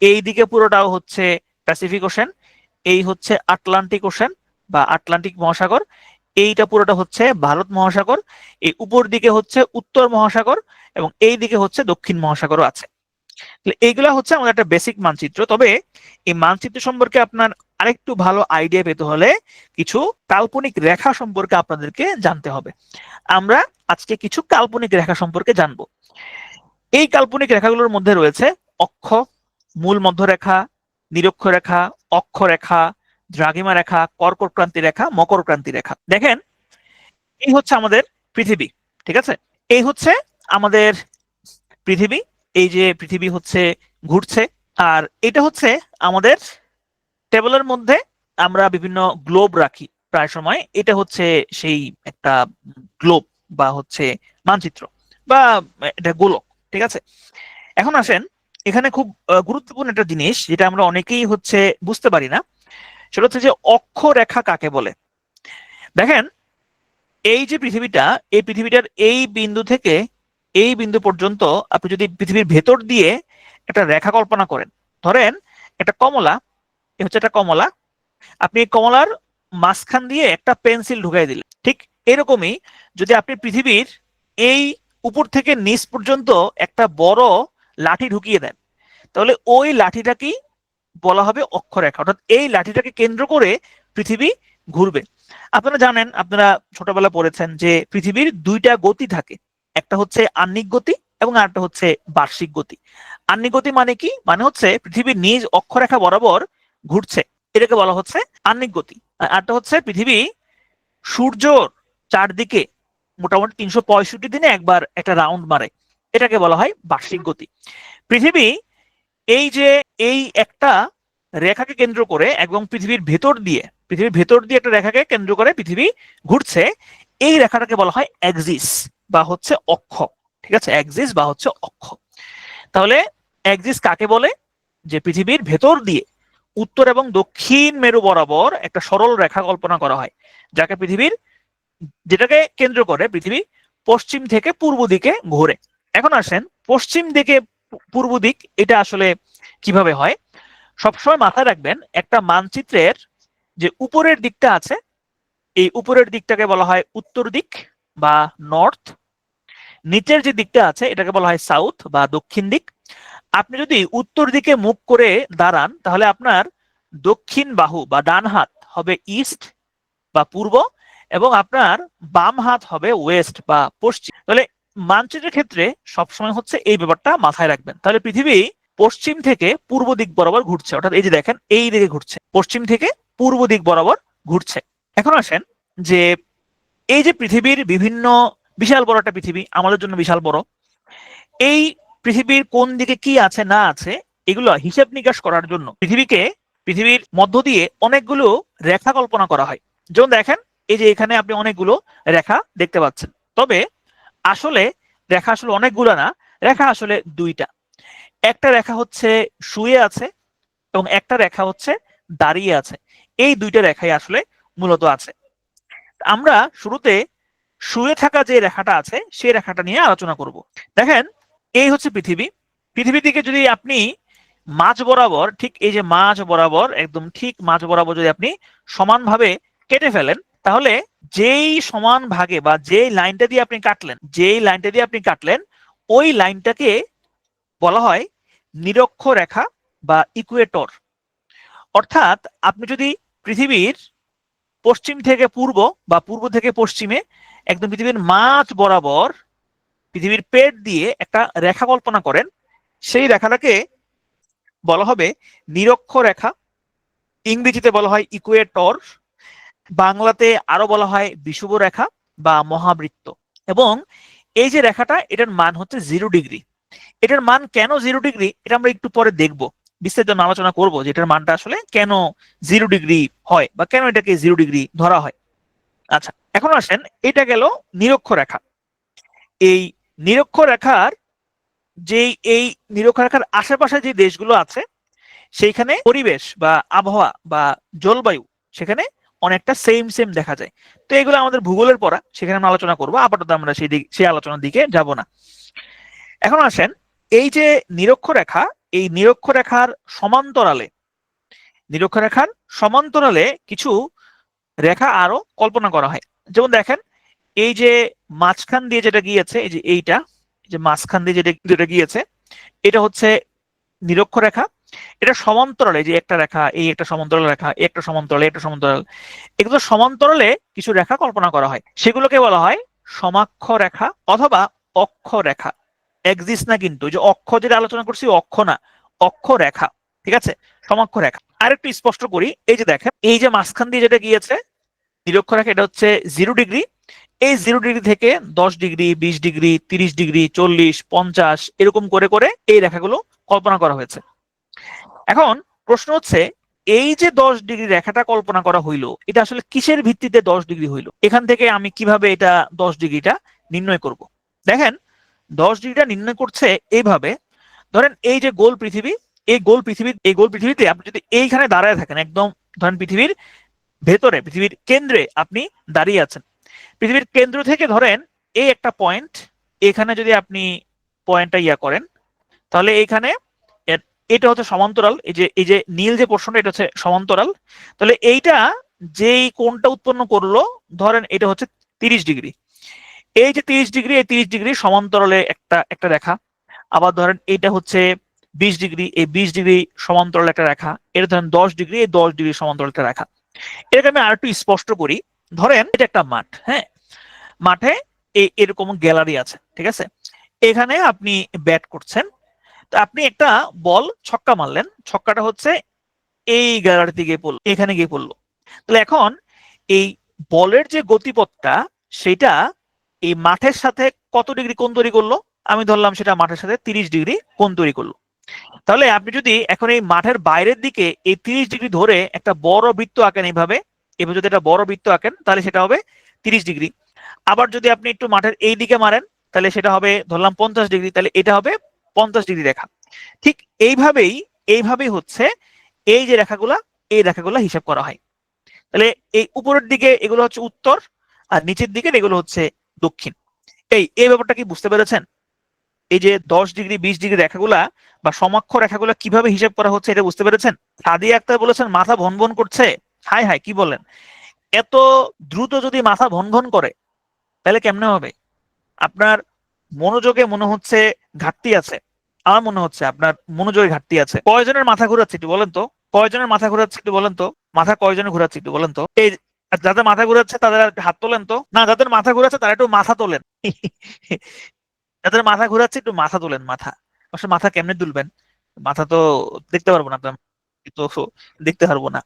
এই দিকে পুরোটাও হচ্ছে প্যাসিফিক ওশেন, এই হচ্ছে আটলান্টিক ওশেন বা আটলান্টিক মহাসাগর, এইটা পুরোটা হচ্ছে ভারত মহাসাগর, এই উপর দিকে হচ্ছে উত্তর মহাসাগর, এবং এই দিকে হচ্ছে দক্ষিণ মহাসাগরও আছে। এইগুলা হচ্ছে আমাদের একটা বেসিক মানচিত্র। তবে এই মানচিত্র সম্পর্কে আপনার আরেকটু ভালো আইডিয়া পেতে হলে কিছু কাল্পনিক রেখা সম্পর্কে আপনাদেরকে জানতে হবে। আমরা আজকে কিছু কাল্পনিক রেখা সম্পর্কে জানবো। এই কাল্পনিক রেখাগুলোর মধ্যে রয়েছে অক্ষ, মূল মধ্যরেখা, নিরক্ষরেখা, অক্ষরেখা, দ্রাঘিমা রেখা, কর্কটক্রান্তি রেখা, মকরক্রান্তি রেখা। দেখেন এই হচ্ছে আমাদের পৃথিবী, ঠিক আছে? এই হচ্ছে আমাদের পৃথিবী। এই যে পৃথিবী হচ্ছে ঘুরছে, আর এটা হচ্ছে আমাদের টেবিলের মধ্যে আমরা বিভিন্ন গ্লোব রাখি প্রায় সময়। এটা হচ্ছে সেই একটা গ্লোব বা হচ্ছে মানচিত্র বা এটা গোলক, ঠিক আছে? এখন আসেন এখানে খুব গুরুত্বপূর্ণ একটা জিনিস যেটা আমরা অনেকেই হচ্ছে বুঝতে পারি না, সেটা হচ্ছে যে অক্ষরেখা কাকে বলে। দেখেন এই যে পৃথিবীটা, এই পৃথিবীটার এই বিন্দু থেকে এই বিন্দু পর্যন্ত আপনি যদি পৃথিবীর ভেতর দিয়ে একটা রেখা কল্পনা করেন, ধরেন একটা কমলা, এ হচ্ছে একটা কমলা, আপনি এই কমলার মাঝখান দিয়ে একটা পেন্সিল ঢুকাই দিলেন। ঠিক এরকমই যদি আপনি পৃথিবীর এই উপর থেকে নিচ পর্যন্ত একটা বড় লাঠি ঢুকিয়ে দেন, তাহলে ওই লাঠিটাকেই বলা হবে অক্ষরেখা। অর্থাৎ এই লাঠিটাকে কেন্দ্র করে পৃথিবী ঘুরবে। আপনারা জানেন, আপনারা ছোটবেলা পড়েছেন যে পৃথিবীর দুইটা গতি থাকে, একটা হচ্ছে আহ্নিক গতি এবং আরেকটা হচ্ছে বার্ষিক গতি। আহ্নিক গতি মানে কি? মানে হচ্ছে পৃথিবীর নিজ অক্ষরেখা বরাবর ঘুরছে, এটাকে বলা হচ্ছে আহ্নিক গতি। আরটা হচ্ছে পৃথিবী সূর্যর চারদিকে মোটামুটি 365 দিনে একবার একটা রাউন্ড মারে, এটাকে বলা হয় বার্ষিক গতি। পৃথিবী এই যে এই একটা রেখাকে কেন্দ্র করে এবং পৃথিবীর ভেতর দিয়ে একটা রেখাকে কেন্দ্র করে পৃথিবী ঘুরছে, এই রেখাটাকে বলা হয় অ্যাক্সিস বা হচ্ছে অক্ষ, ঠিক আছে? অ্যাক্সিস বা হচ্ছে অক্ষ। তাহলে অ্যাক্সিস কাকে বলে? যে পৃথিবীর ভেতর দিয়ে উত্তর এবং দক্ষিণ মেরু বরাবর একটা সরল রেখা কল্পনা করা হয়, যাকে যেটাকে কেন্দ্র করে পৃথিবী পশ্চিম থেকে পূর্ব দিকে ঘোরে। এখন আসেন পশ্চিম দিকে পূর্ব দিক এটা আসলে কিভাবে হয়। সবসময় মাথায় রাখবেন, একটা মানচিত্রের যে উপরের দিকটা আছে, এই উপরের দিকটাকে বলা হয় উত্তর দিক বা নর্থ, নিচের যে দিকটা আছে এটাকে বলা হয় সাউথ বা দক্ষিণ দিক। আপনি যদি উত্তর দিকে মুখ করে দাঁড়ান, তাহলে আপনার দক্ষিণ বাহু বা ডান হাত হবে ইস্ট বা পূর্ব, এবং আপনার বাম হাত হবে ওয়েস্ট বা পশ্চিম। তাহলে মানচিত্রের ক্ষেত্রে সবসময় হচ্ছে এই ব্যাপারটা মাথায় রাখবেন। তাহলে পৃথিবী পশ্চিম থেকে পূর্ব দিক বরাবর ঘুরছে, অর্থাৎ এই যে দেখেন এই দিকে ঘুরছে, পশ্চিম থেকে পূর্ব দিক বরাবর ঘুরছে। এখন আসেন যে এই যে পৃথিবীর বিভিন্ন, বিশাল বড় একটা পৃথিবী, আমাদের জন্য বিশাল বড়, এই পৃথিবীর কোন দিকে কি আছে না আছে এগুলো হিসাব নিকাশ করার জন্য পৃথিবীর মধ্য দিয়ে অনেকগুলো রেখা কল্পনা করা হয়। যেমন দেখেন এই যে এখানে আপনি অনেকগুলো রেখা দেখতে পাচ্ছেন, তবে আসলে রেখা আসলে অনেকগুলো না, রেখা আসলে দুইটা। একটা রেখা হচ্ছে শুয়ে আছে এবং একটা রেখা হচ্ছে দাঁড়িয়ে আছে। এই দুইটা রেখাই আসলে মূলত আছে। আমরা শুরুতে শুয়ে থাকা যে রেখাটা আছে সেই রেখাটা নিয়ে আলোচনা করব। দেখেন, এই হচ্ছে পৃথিবী। পৃথিবী থেকে যদি আপনি মাঝ বরাবর, ঠিক এই যে মাঝ বরাবর, একদম ঠিক মাঝ বরাবর যদি আপনি সমানভাবে কেটে ফেলেন, তাহলে যেই সমান ভাগে বা যেই লাইনটা দিয়ে আপনি কাটলেন ওই লাইনটাকে বলা হয় নিরক্ষরেখা বা ইকুয়েটর। অর্থাৎ আপনি যদি পৃথিবীর পশ্চিম থেকে পূর্ব বা পূর্ব থেকে পশ্চিমে একদম পৃথিবীর মাঝ বরাবর পৃথিবীর পেট দিয়ে একটা রেখা কল্পনা করেন, সেই রেখাটাকে বলা হবে নিরক্ষরেখা, ইংরেজিতে বলা হয় ইকুয়েটর, বাংলাতে আরো বলা হয় বিষুবরেখা বা মহাবৃত্ত। এবং এই যে রেখাটা, এটার মান হচ্ছে 0 ডিগ্রি। এটার মান কেন 0 ডিগ্রি এটা আমরা একটু পরে দেখব, বিস্তারিত আলোচনা করব যে এটার মানটা আসলে কেন 0 ডিগ্রি হয় বা কেন এটাকে 0 ডিগ্রি ধরা হয়। আচ্ছা, এখন আসেন, এটা গেল নিরক্ষরেখা। এই নিরক্ষরেখার এই নিরক্ষরেখার আশেপাশে যে দেশগুলো আছে সেইখানে পরিবেশ বা আবহাওয়া বা জলবায়ু সেখানে অনেকটা সেম সেম দেখা যায়। তো এগুলো আমাদের ভূগোলের পড়া, সেখানে আমরা আলোচনা করবো, আপাতত আমরা সেই আলোচনার দিকে যাব না। এখন আসেন, এই যে নিরক্ষরেখা, এই নিরক্ষরেখার সমান্তরালে কিছু রেখা আরো কল্পনা করা হয়। যেমন দেখেন, এই যে মাঝখান দিয়ে যেটা গিয়েছে, এই যে এইটা, যে মাঝখান দিয়ে যেটা গিয়েছে, এটা হচ্ছে নিরক্ষরেখা। এটা সমান্তরালে, যে একটা রেখা, এই একটা সমান্তরাল রেখা, একটা সমান্তরালে, একটা সমান্তরাল, এগুলো সমান্তরালে কিছু রেখা কল্পনা করা হয়, সেগুলোকে বলা হয় সমাক্ষ রেখা অথবা অক্ষ রেখা। এক্সিস না, কিন্তু যে অক্ষ যেটা আলোচনা করছি অক্ষ না, অক্ষ রেখা, ঠিক আছে, সমাক্ষ রেখা। আর একটু স্পষ্ট করি, এই যে দেখেন, এই যে মাঝখান দিয়ে যেটা গিয়েছে নিরক্ষরেখা, এটা হচ্ছে 0 ডিগ্রি। এই 0 ডিগ্রি থেকে 10 ডিগ্রি, 20 ডিগ্রি, 30 ডিগ্রি, 40, 50 এরকম করে করে এই রেখাগুলো কল্পনা করা হয়েছে। এখন প্রশ্ন হচ্ছে, এই যে 10 ডিগ্রি রেখাটা কল্পনা করা হইলো, এটা আসলে কিসের ভিত্তিতে 10 ডিগ্রি হইলো? এখান থেকে আমি কিভাবে এটা 10 ডিগ্রিটা নির্ণয় করব? দেখেন, 10 ডিগ্রিটা নির্ণয় করছে এইভাবে। ধরেন এই যে গোল পৃথিবী, এই গোল পৃথিবীতে আপনি যদি এইখানে দাঁড়ায় থাকেন, একদম ধরেন পৃথিবীর ভেতরে, পৃথিবীর কেন্দ্রে আপনি দাঁড়িয়ে আছেন। পৃথিবীর কেন্দ্র থেকে ধরেন এই একটা পয়েন্ট, এখানে যদি আপনি পয়েন্টটা করেন, তাহলে এইখানে এটা হচ্ছে সমান্তরাল, এই যে নীল যে পোর্শনটা, এটা হচ্ছে সমান্তরাল। তাহলে এইটা যেই কোণটা উৎপন্ন করলো, ধরেন এটা হচ্ছে 30 ডিগ্রি। এই যে 30 ডিগ্রি, এই 30 ডিগ্রি সমান্তরালে একটা একটা রেখা। আবার ধরেন এটা হচ্ছে 20 ডিগ্রি, এই 20 ডিগ্রি সমান্তরাল একটা রেখা। এটা ধরেন 10 ডিগ্রি, এই 10 ডিগ্রি সমান্তরাল একটা রেখা। এটাকে আমি আর একটু স্পষ্ট করি। ধরেন এটা একটা মাঠ, হ্যাঁ, মাঠে এরকম গ্যালারি আছে, ঠিক আছে, এখানে আপনি ব্যাট করছেন। তো আপনি একটা বল ছক্কা মারলেন, ছক্কাটা হচ্ছে এই গ্যালারিতে গিয়ে পড়লো, এখানে গিয়ে পড়লো। তাহলে এখন এই বলের যে গতিপথটা, সেটা এই মাঠের সাথে কত ডিগ্রি কোণ তৈরি করলো? আমি ধরলাম সেটা মাঠের সাথে 30 ডিগ্রি কোণ তৈরি করলো। তাহলে আপনি যদি এখন এই মাঠের বাইরের দিকে এই 30 ডিগ্রি ধরে একটা বড় বৃত্ত আঁকেন, এইভাবে এবার যদি একটা বড় বৃত্ত আঁকেন, তাহলে সেটা হবে 30 ডিগ্রি। আবার যদি আপনি একটু মাঠের এই দিকে মারেন, তাহলে সেটা হবে ধরলাম 50 ডিগ্রি, তাহলে এটা হবে 50 ডিগ্রি রেখা। ঠিক এইভাবেই হচ্ছে এই যে রেখাগুলা, এই রেখাগুলা হিসাব করা হয়। তাহলে এই উপরের দিকে এগুলো হচ্ছে উত্তর, আর নিচের দিকে এগুলো হচ্ছে দক্ষিণ। এই ব্যাপারটা কি বুঝতে পেরেছেন? এই যে 10 ডিগ্রি, 20 ডিগ্রি রেখাগুলা বা সমাক্ষ রেখাগুলা কিভাবে হিসাব করা হচ্ছে, এটা বুঝতে পেরেছেন? সাদিয়া আক্তার বলেছেন মাথা ভন ভন করছে। হাই হাই, কি বলেন? এত দ্রুত যদি মাথা ভন ভন করে, তাহলে কেমনে হবে? আপনার মনোযোগে মনে হচ্ছে ঘাটতি আছে। আমার মনে হচ্ছে আপনার মনোযোগে ঘাটতি আছে। কয়জনের মাথা ঘুরাচ্ছে একটু বলেন তো? কয়জনের মাথা ঘুরাচ্ছে একটু বলেন তো? মাথা কয়জনের ঘুরাচ্ছে একটু বলেন তো? এই যাদের মাথা ঘুরাচ্ছে তাদের হাত তোলেন তো। না, যাদের মাথা ঘুরাচ্ছে তারা একটু মাথা তোলেন। যাদের মাথা ঘুরাচ্ছে একটু মাথা তোলেন, মাথা। অবশ্য মাথা কেমনে তুলবেন? মাথা তো দেখতে পারবো না আপনার, তো দেখতে পারবো না।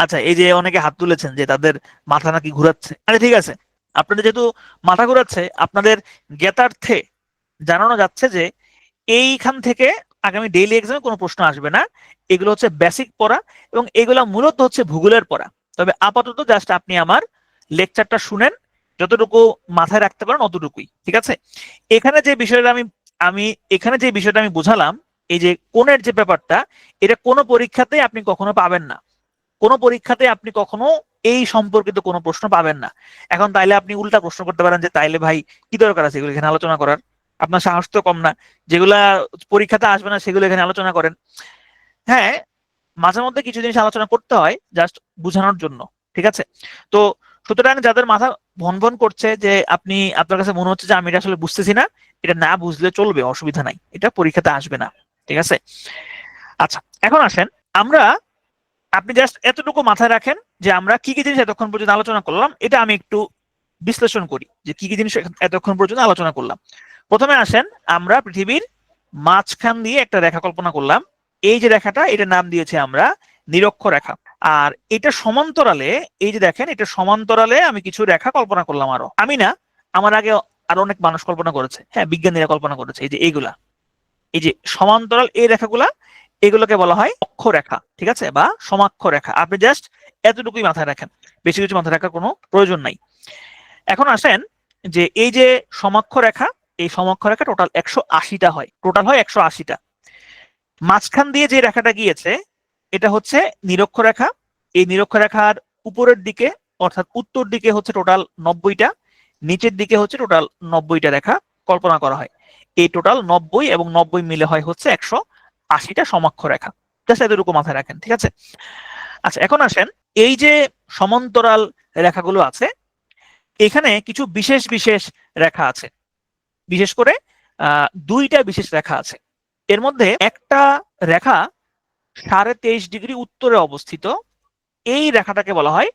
আচ্ছা, এই যে অনেকে হাত তুলেছেন যে তাদের মাথা নাকি ঘুরাচ্ছে, আরে ঠিক আছে, আপনাদের যেহেতু মাথা ঘুরাচ্ছে, আপনাদের জ্ঞাতার্থে জানানো যাচ্ছে যে এইখান থেকে আগামী ডেইলি এক্সামে কোনো প্রশ্ন আসবে না। এগুলো হচ্ছে বেসিক পড়া এবং এগুলো মূলত হচ্ছে ভূগোলের পড়া। তবে আপাতত জাস্ট আপনি আমার লেকচারটা শুনেন যতটুকু মাথায় রাখতে পারেন অতটুকুই, ঠিক আছে। এখানে যে বিষয়টা আমি এখানে যে বিষয়টা আমি বোঝালাম, এই যে কোণের যে ব্যাপারটা, এটা কোনো পরীক্ষাতে আপনি কখনো পাবেন না। কোনো পরীক্ষাতে আপনি কখনো এই সম্পর্কিত কোনো প্রশ্ন পাবেন না। এখন তাইলে আপনি উল্টা প্রশ্ন করতে পারেন যে তাইলে ভাই কি দরকার আছে এগুলো এখানে আলোচনা করার, আপনার সাহস তো কম না, যেগুলা পরীক্ষাতে আসবে না সেগুলো এখানে আলোচনা করেন। হ্যাঁ, মাঝে মধ্যে কিছু জিনিস আলোচনা করতে হয় জাস্ট বোঝানোর জন্য, ঠিক আছে। তো সুতরাং যাদের মাথা ভন ভন করছে যে আপনি, আপনার কাছে মনে হচ্ছে যে আমি এটা আসলে বুঝতেছি না, এটা না বুঝলে চলবে, অসুবিধা নাই, এটা পরীক্ষাতে আসবে না, ঠিক আছে। আচ্ছা, এখন আসেন আমরা, আপনি জাস্ট এতটুকু মাথায় রাখেন যে আমরা কি কি জিনিস এতক্ষণ পর্যন্ত আলোচনা করলাম, এটা আমি একটু বিশ্লেষণ করি যে কি কি জিনিস এতক্ষণ পর্যন্ত আলোচনা করলাম। প্রথমে আসেন, আমরা পৃথিবীর মাঝখান দিয়ে একটা রেখা কল্পনা করলাম। এই যে রেখাটা, এটার নাম দিয়েছি আমরা নিরক্ষরেখা। আর এটা সমান্তরালে, এই যে দেখেন, এটা সমান্তরালে আমি কিছু রেখা কল্পনা করলাম। আরো আমি না, আমার আগে আরো অনেক মানুষ কল্পনা করেছে, হ্যাঁ, বিজ্ঞানীরা কল্পনা করেছে। এই যে এইগুলা, এই যে সমান্তরাল এই রেখাগুলা, এগুলোকে বলা হয় অক্ষরেখা, ঠিক আছে, বা সমাক্ষরেখা। আপনি জাস্ট এতটুকুই মাথায় রাখেন, বেশি কিছু মাথায় রাখার কোনো প্রয়োজন নাই। এখন আসেন যে এই যে সমাক্ষরেখা, এই সমাক্ষরেখা টোটাল 180টা হয়, টোটাল হয় 180টা। মাঝখান দিয়ে যে রেখাটা গিয়েছে এটা হচ্ছে নিরক্ষরেখা। এই নিরক্ষরেখার উপরের দিকে অর্থাৎ উত্তর দিকে হচ্ছে টোটাল 90টা, নিচের দিকে হচ্ছে টোটাল 90টা রেখা কল্পনা করা হয়। এই টোটাল 90 এবং 90 মিলে হয় হচ্ছে 180টা সমাক্ষরেখা। জাস্ট এতটুকু মাথায় রাখেন, ঠিক আছে। আচ্ছা, এখন আসেন, এই যে সমান্তরাল রেখাগুলো আছে, এখানে কিছু বিশেষ বিশেষ রেখা আছে, বিশেষ করে দুইটা বিশেষ রেখা আছে। এর মধ্যে একটা রেখা 23.5 ডিগ্রি উত্তরে অবস্থিত। এই রেখাটাকে বলা হয়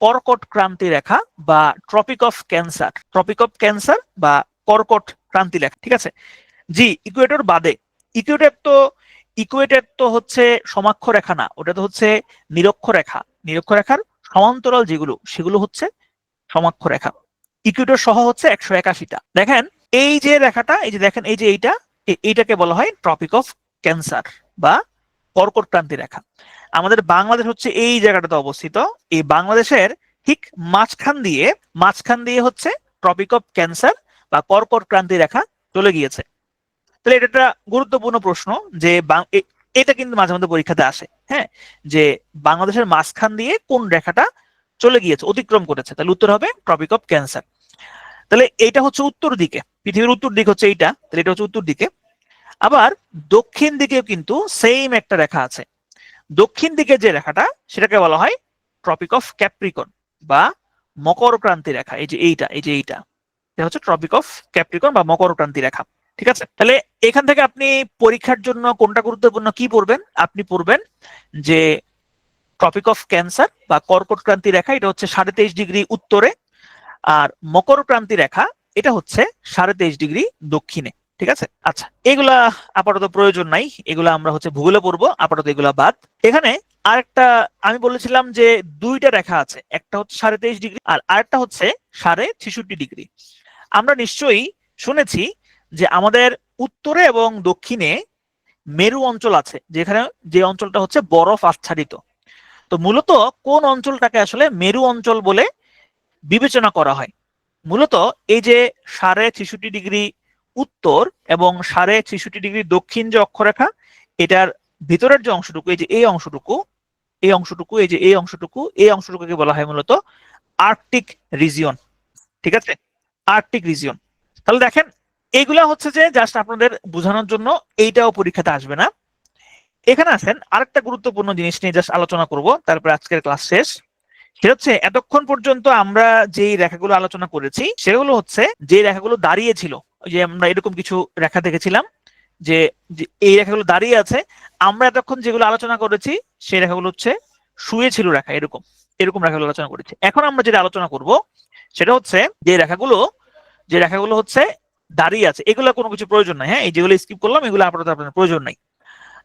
কর্কট ক্রান্তি রেখা বা tropic of cancer, tropic of cancer বা কর্কট ক্রান্তি রেখা, ঠিক আছে। জি, ইকুয়েটর বাদে, ইকুয়েটর তো, ইকুয়েটর তো হচ্ছে সমাক্ষ রেখা না, ওটা তো হচ্ছে নিরক্ষরেখা। নিরক্ষরেখার সমান্তরাল যেগুলো সেগুলো হচ্ছে সমাক্ষ রেখা। ইকুয়েটর সহ হচ্ছে 181টা। দেখেন এই যে রেখাটা, এই যে দেখেন, এই যে এইটাকে বলা হয় ট্রপিক অফ ক্যান্সার বা কর্কট ক্রান্তি রেখা। আমাদের বাংলাদেশ হচ্ছে এই জায়গাটাতে অবস্থিত। এই বাংলাদেশের ঠিক মাঝখান দিয়ে হচ্ছে ট্রপিক অফ ক্যান্সার বা কর্কট ক্রান্তি রেখা চলে গিয়েছে। তাহলে এটা একটা গুরুত্বপূর্ণ প্রশ্ন যে এটা কিন্তু মাঝে মধ্যে পরীক্ষাতে আসে, হ্যাঁ, যে বাংলাদেশের মাঝখান দিয়ে কোন রেখাটা চলে গিয়েছে, অতিক্রম করেছে। তাহলে উত্তর হবে ট্রপিক অফ ক্যান্সার। তাহলে এইটা হচ্ছে উত্তর দিকে, পৃথিবীর উত্তর দিক হচ্ছে এইটা, তাহলে এটা হচ্ছে উত্তর দিকে। আবার দক্ষিণ দিকেও কিন্তু সেম একটা রেখা আছে। দক্ষিণ দিকে যে রেখাটা, সেটাকে বলা হয় ট্রপিক অফ ক্যাপ্রিকন বা মকর ক্রান্তি রেখা। এই যে এইটা, এই যে এইটা, এটা হচ্ছে ট্রপিক অফ ক্যাপ্রিকন বা মকর ক্রান্তি রেখা, ঠিক আছে। তাহলে এখান থেকে আপনি পরীক্ষার জন্য কোনটা গুরুত্বপূর্ণ কি পড়বেন, আপনি পড়বেন যে ট্রপিক অফ ক্যান্সার বা কর্কট ক্রান্তি রেখা, এটা হচ্ছে 23.5 ডিগ্রি উত্তরে, আর মকর ক্রান্তি রেখা এটা হচ্ছে 23.5 ডিগ্রি দক্ষিণে, ঠিক আছে। আচ্ছা, এগুলা আপাতত প্রয়োজন নাই, এগুলা আমরা হচ্ছে ভূগোলে পড়বো, আপাতত এগুলা বাদ। এখানে আরেকটা, আমি বলেছিলাম যে দুইটা রেখা আছে, একটা হচ্ছে 23.5 ডিগ্রি আর আরেকটা হচ্ছে 66.5 ডিগ্রি। আমরা নিশ্চয়ই শুনেছি যে আমাদের উত্তরে এবং দক্ষিণে মেরু অঞ্চল আছে, যেখানে যে অঞ্চলটা হচ্ছে বরফ আচ্ছাদিত। তো মূলত কোন অঞ্চলটাকে আসলে মেরু অঞ্চল বলে বিবেচনা করা হয়? মূলত এই যে 66.5 ডিগ্রি উত্তর এবং 66.5 ডিগ্রি দক্ষিণ যে অক্ষরেখা, এটার ভিতরের যে অংশটুকু, এই যে এই অংশটুকু, এই অংশটুকু, এই যে এই অংশটুকু, এই অংশটুকুকে বলা হয় মূলত আর্কটিক রিজিয়ন, ঠিক আছে, আর্কটিক রিজিয়ন। তাহলে দেখেন, এইগুলা হচ্ছে যে জাস্ট আপনাদের বোঝানোর জন্য, এইটাও পরীক্ষাতে আসবে না। এখানে আসেন, আরেকটা গুরুত্বপূর্ণ জিনিস নিয়ে জাস্ট আলোচনা করব, তারপরে আজকের ক্লাস শেষ। সেটা হচ্ছে এতক্ষণ পর্যন্ত আমরা যেই রেখাগুলো আলোচনা করেছি সেগুলো হচ্ছে যে রেখাগুলো দাঁড়িয়ে ছিল, যে আমরা এরকম কিছু রেখা দেখেছিলাম যে এই রেখাগুলো দাঁড়িয়ে আছে। আমরা এতক্ষণ যেগুলো আলোচনা করেছি সেই রেখাগুলো হচ্ছে শুয়ে ছিল রেখা, এরকম এরকম রেখাগুলো আলোচনা করেছি। এখন আমরা যেটা আলোচনা করব সেটা হচ্ছে যে রেখাগুলো হচ্ছে দাঁড়িয়ে আছে, এগুলো কোনো কিছু প্রয়োজন নাই, হ্যাঁ, এই যেগুলো স্কিপ করলাম এগুলো আপাতত আপনার প্রয়োজন নাই।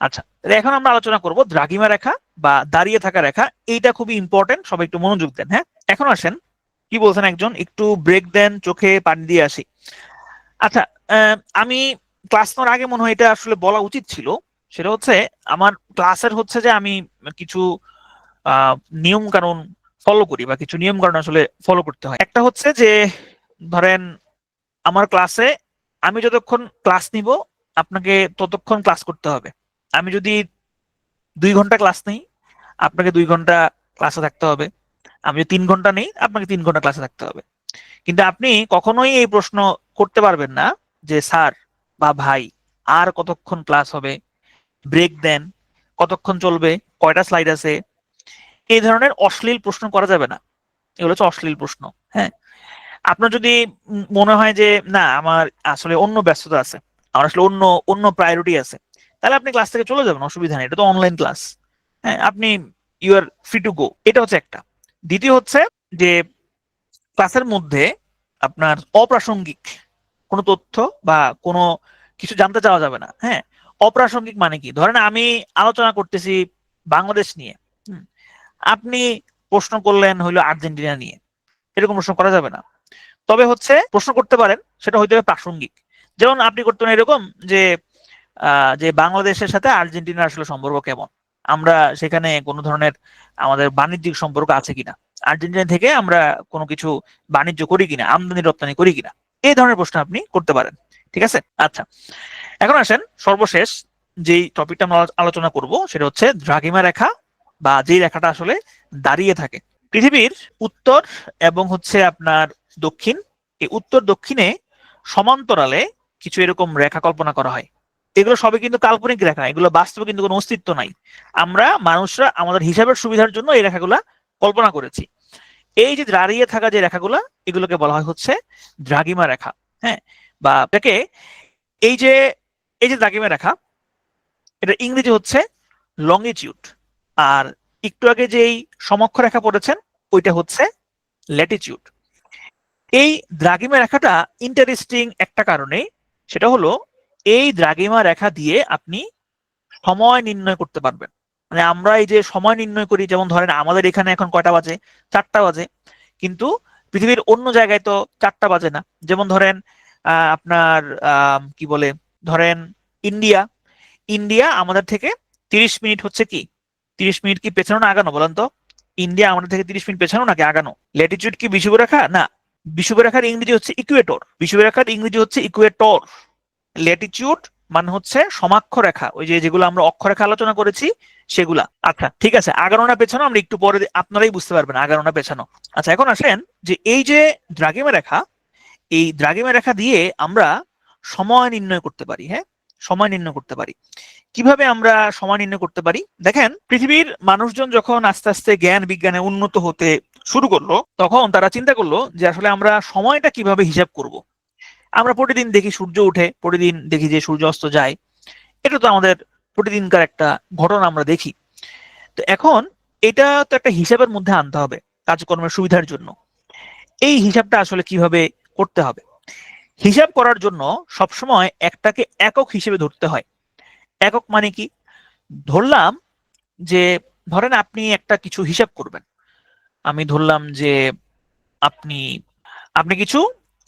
আচ্ছা, এখন আমরা আলোচনা করব দ্রাঘিমা রেখা বা দাঁড়িয়ে থাকা রেখা। এইটা খুবই ইম্পর্টেন্ট, সবাই একটু মনোযোগ দেন। হ্যাঁ, এখন আসেন, কি বলছেন একজন, একটু ব্রেক দেন, চোখে পানি দিয়ে আসি। আচ্ছা, আমি ক্লাস নেওয়ার আগে মনে হয় এটা আসলে বলা উচিত ছিল। সেটা হচ্ছে আমার ক্লাসের হচ্ছে যে আমি কিছু নিয়ম কানুন ফলো করি বা কিছু নিয়ম কারণ আসলে ফলো করতে হয়। একটা হচ্ছে যে ধরেন আমার ক্লাসে আমি যতক্ষণ ক্লাস নিব আপনাকে ততক্ষণ ক্লাস করতে হবে। আমি যদি 2 ঘন্টা ক্লাস নেই আপনাকে 2 ঘন্টা ক্লাসে থাকতে হবে। আমি যদি 3 ঘন্টা নেই আপনাকে 3 ঘন্টা ক্লাসে থাকতে হবে। কিন্তু আপনি কখনোই এই প্রশ্ন করতে পারবেন না যে স্যার বা ভাই আর কতক্ষণ ক্লাস হবে, ব্রেক দেন, কতক্ষণ চলবে, কয়টা স্লাইড আছে, এই ধরনের অশ্লীল প্রশ্ন করা যাবে না। এগুলো হচ্ছে অশ্লীল প্রশ্ন। হ্যাঁ, আপনার যদি মনে হয় যে না আমার আসলে অন্য ব্যস্ততা আছে, আমার আসলে অন্য অন্য প্রায়োরিটি আছে, তাহলে আপনি ক্লাস থেকে চলে যাবেন, অসুবিধা নেই, এটা তো অনলাইন ক্লাস। হ্যাঁ, আপনি you are free to go. এটা হচ্ছে একটা। দ্বিতীয় হচ্ছে যে ক্লাসের মধ্যে আপনার অপ্রাসঙ্গিক কোনো তথ্য বা কোনো কিছু জানতে চাওয়া যাবে না। হ্যাঁ, অপ্রাসঙ্গিক মানে কি, ধরেন আমি আলোচনা করতেছি বাংলাদেশ নিয়ে, আপনি প্রশ্ন করলেন হইলো আর্জেন্টিনা নিয়ে, এরকম প্রশ্ন করা যাবে না। তবে হচ্ছে প্রশ্ন করতে পারেন, সেটা হইতে হবে প্রাসঙ্গিক। যেমন আপনি করতে পারেন এরকম যে যে বাংলাদেশের সাথে আর্জেন্টিনার আসলে সম্পর্ক কেমন, আমরা সেখানে কোনো ধরনের আমাদের বাণিজ্যিক সম্পর্ক আছে কিনা, আর্জেন্টিনা থেকে আমরা কোনো কিছু বাণিজ্য করি কিনা, আমদানি রপ্তানি করি কিনা, এই ধরনের প্রশ্ন আপনি করতে পারেন। ঠিক আছে? আচ্ছা, এখন আসেন সর্বশেষ যেই টপিকটা আমরা আলোচনা করব সেটা হচ্ছে দ্রাঘিমা রেখা, বা যেই রেখাটা আসলে দাঁড়িয়ে থাকে পৃথিবীর উত্তর এবং হচ্ছে আপনার দক্ষিণ, এই উত্তর দক্ষিণে সমান্তরালে কিছু এরকম রেখা কল্পনা করা হয়। এগুলো সবই কিন্তু কাল্পনিক রেখা, এগুলো বাস্তবে কিন্তু কোনো অস্তিত্ব নাই। আমরা মানুষরা আমাদের হিসাবের সুবিধার জন্য এই রেখাগুলা কল্পনা করেছি। এই যে দাঁড়িয়ে থাকা যে রেখাগুলা, এগুলোকে বলা হয় হচ্ছে দ্রাঘিমা রেখা। হ্যাঁ, বা এটাকে এই যে দ্রাঘিমা রেখা, এটা ইংরেজি হচ্ছে লঙ্গিটিউড। আর একটু আগে যেই সমক্ষ রেখা পড়েছেন ওইটা হচ্ছে ল্যাটিটিউড। এই দ্রাঘিমা রেখাটা ইন্টারেস্টিং একটা কারণে, সেটা হলো এই দ্রাঘিমা রেখা দিয়ে আপনি সময় নির্ণয় করতে পারবেন। মানে আমরা এই যে সময় নির্ণয় করি, যেমন ধরেন আমাদের এখানে এখন কয়টা বাজে, 4টা বাজে, কিন্তু পৃথিবীর অন্য জায়গায় তো 4টা বাজে না। যেমন ধরেন আপনার কি বলে, ধরেন ইন্ডিয়া, ইন্ডিয়া আমাদের থেকে 30 মিনিট হচ্ছে কি, 30 মিনিট কি পেছানো না আগানো বলেন তো? ইন্ডিয়া আমাদের থেকে 30 মিনিট পেছানো নাকি আগানো? ল্যাটিটিউড কি বিষুবরেখা? না। বিষুবরেখার ইংরেজি হচ্ছে ইকুয়েটর, বিষুবরেখার ইংরেজি হচ্ছে ইকুয়েটর। ল্যাটিটিউড মানে হচ্ছে সমাক্ষ রেখা, ওই যে যেগুলো আমরা অক্ষরেখা আলোচনা করেছি সেগুলা। আচ্ছা ঠিক আছে, আগানো না পেছানো আমরা একটু পরে আপনারাই বুঝতে পারবেন আগানো না পেছানো। আচ্ছা, এখন আসেন যে এই যে দ্রাঘিমা রেখা, এই দ্রাঘিমা রেখা দিয়ে আমরা সময় নির্ণয় করতে পারি। হ্যাঁ, সময় নির্ণয় করতে পারি। কিভাবে আমরা সময় নির্ণয় করতে পারি? দেখেন, পৃথিবীর মানুষজন যখন আস্তে আস্তে জ্ঞান বিজ্ঞানে উন্নত হতে শুরু করলো, তখন তারা চিন্তা করলো যে আসলে আমরা সময়টা কিভাবে হিসাব করব। আমরা প্রতিদিন দেখি সূর্য উঠে, প্রতিদিন দেখি যে সূর্য অস্ত যায়, এটা তো আমাদের প্রতিদিনকার একটা ঘটনা আমরা দেখি। তো এখন এটা তো একটা হিসাবের মধ্যে আনতে হবে কাজকর্মের সুবিধার জন্য। এই হিসাবটা আসলে কিভাবে করতে হবে? হিসাব করার জন্য সবসময় একটাকে একক হিসেবে ধরতে হয়। একক মানে কি? ধরলাম যে ধরেন আপনি একটা কিছু হিসাব করবেন, আমি ধরলাম যে আপনি আপনি কিছু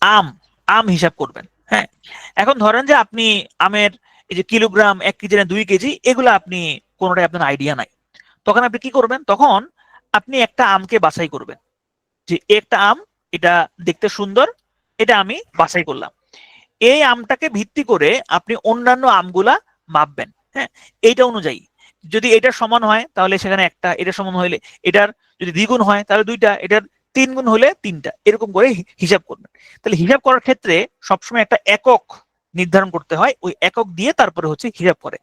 আম আম হিসাব করবেন। হ্যাঁ, এখন ধরেন যে আপনি আমের এই যে কিলোগ্রাম, 1 কেজি না 2 কেজি, এগুলো আপনি কোনোটাই আপনার আইডিয়া নাই। তখন আপনি কি করবেন? তখন আপনি একটা আমকে বাছাই করবেন যে একটা আম, এটা দেখতে সুন্দর, এটা আমি বাছাই করলাম। এই আমটাকে ভিত্তি করে আপনি অন্যান্য আমগুলা মাপবেন। হ্যাঁ, এইটা অনুযায়ী যদি এটার সমান হয় তাহলে সেখানে একটা, এটার সমান হলে এটার, যদি দ্বিগুণ হয় তাহলে দুইটা, এটার 3 গুণ হলে 3টা, এরকম করে হিসাব করবেন। তাহলে হিসাব করার ক্ষেত্রে সবসময় একটা একক নির্ধারণ করতে হয়, ওই একক দিয়ে তারপরে হচ্ছে হিসাব করে।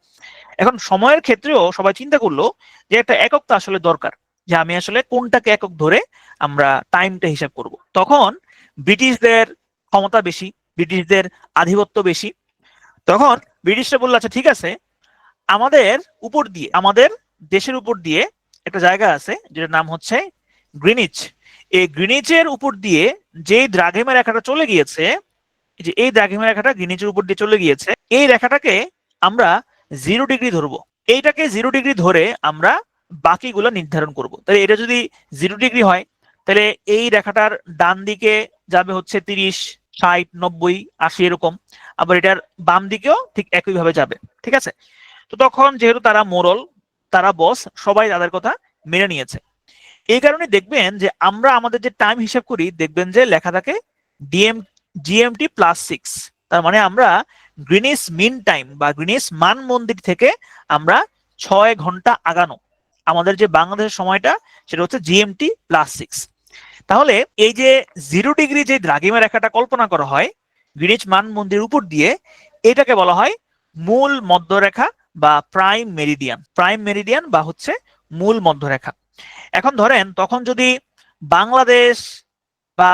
এখন সময়ের ক্ষেত্রেও সবাই চিন্তা করলো যে একটা একক তো আসলে দরকার, যে আমি আসলে কোনটাকে একক ধরে আমরা টাইমটা হিসাব করব। তখন ব্রিটিশদের ক্ষমতা বেশি, ব্রিটিশদের আধিপত্য বেশি। তখন ব্রিটিশরা বললো আচ্ছা ঠিক আছে, আমাদের উপর দিয়ে, আমাদের দেশের উপর দিয়ে একটা জায়গা আছে যেটার নাম হচ্ছে গ্রিনিচ। এই গ্রিনিচের উপর দিয়ে যে দ্রাঘিমা রেখাটা চলে গিয়েছে, যে এই দ্রাঘিমা রেখাটা গ্রিনিচের উপর দিয়ে চলে গিয়েছে, এই রেখাটাকে আমরা 0 ডিগ্রি ধরবো। এইটাকে 0 ডিগ্রি ধরে আমরা বাকিগুলো নির্ধারণ করব। তাহলে এটা যদি 0 ডিগ্রি হয় তাহলে এই রেখাটার ডান দিকে যাবে হচ্ছে 30, 60, 90, 80 এরকম। আবার এটার বাম দিকেও ঠিক একইভাবে যাবে। ঠিক আছে? তো তখন যেহেতু তারা মোরল, তারা বস, সবাই তাদের কথা মেনে নিয়েছে। এই কারণে দেখবেন যে আমরা আমাদের যে টাইম হিসাব করি, দেখবেন যে লেখা থাকে জিএমটি +6। তার মানে আমরা গ্রিনিচ মিন টাইম বা গ্রিনিচ মান মন্দির থেকে আমরা 6 ঘন্টা আগানো। আমাদের যে বাংলাদেশের সময়টা সেটা হচ্ছে জিএমটি +6। তাহলে এই যে 0 ডিগ্রি যে দ্রাঘিমা রেখাটা কল্পনা করা হয় গ্রিনিচ মান মন্দিরের উপর দিয়ে, এটাকে বলা হয় মূল মধ্যরেখা বা প্রাইম মেরিডিয়ান বা হচ্ছে মূল মধ্যরেখা। এখন ধরেন তখন যদি বাংলাদেশ বা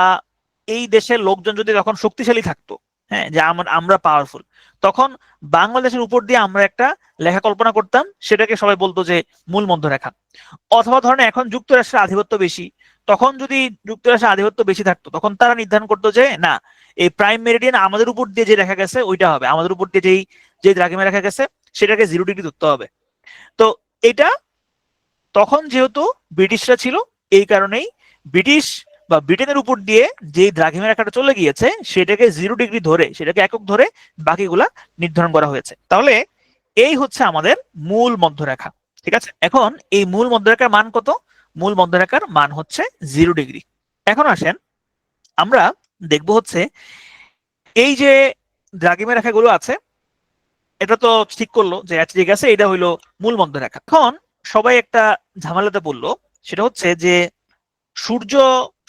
এই দেশের লোকজন যদি তখন শক্তিশালী থাকতো, হ্যাঁ, যে আমরা পাওয়ারফুল, তখন বাংলাদেশের উপর দিয়ে আমরা একটা লেখা কল্পনা করতাম, সেটাকে সবাই বলতো যে মূল মধ্যরেখা। অথবা ধরেন এখন যুক্তরাষ্ট্রের আধিপত্য বেশি, তখন যদি যুক্তরাষ্ট্রের আধিপত্য বেশি থাকতো, তখন তারা নির্ধারণ করতো যে না, এই প্রাইম মেরিডিয়ান আমাদের উপর দিয়ে যে রেখা গেছে ওইটা হবে, আমাদের উপর দিয়ে যে দ্রাঘিমা রেখা গেছে সেটাকে 0 ডিগ্রি ধরতে হবে। তো এটা তখন যেহেতু ব্রিটিশরা ছিল, এই কারণেই ব্রিটিশ বা ব্রিটেনের উপর দিয়ে যে দ্রাঘিমা রেখাটা চলে গিয়েছে সেটাকে 0 ডিগ্রি ধরে, সেটাকে একক ধরে বাকিগুলা নির্ধারণ করা হয়েছে। তাহলে এই হচ্ছে আমাদের মূল মধ্যরেখা। ঠিক আছে, এখন এই মূল মধ্যরেখার মান কত? মূল মধ্যরেখার মান হচ্ছে 0 ডিগ্রি। এখন আসেন আমরা দেখব হচ্ছে এই যে দ্রাঘিমা রেখাগুলো আছে, এটা তো ঠিক করলো যে ঠিক আছে, এটা হইলো মূল মধ্যরেখা। এখন সবাই একটা ঝামেলাতে পড়লো, সেটা হচ্ছে যে সূর্য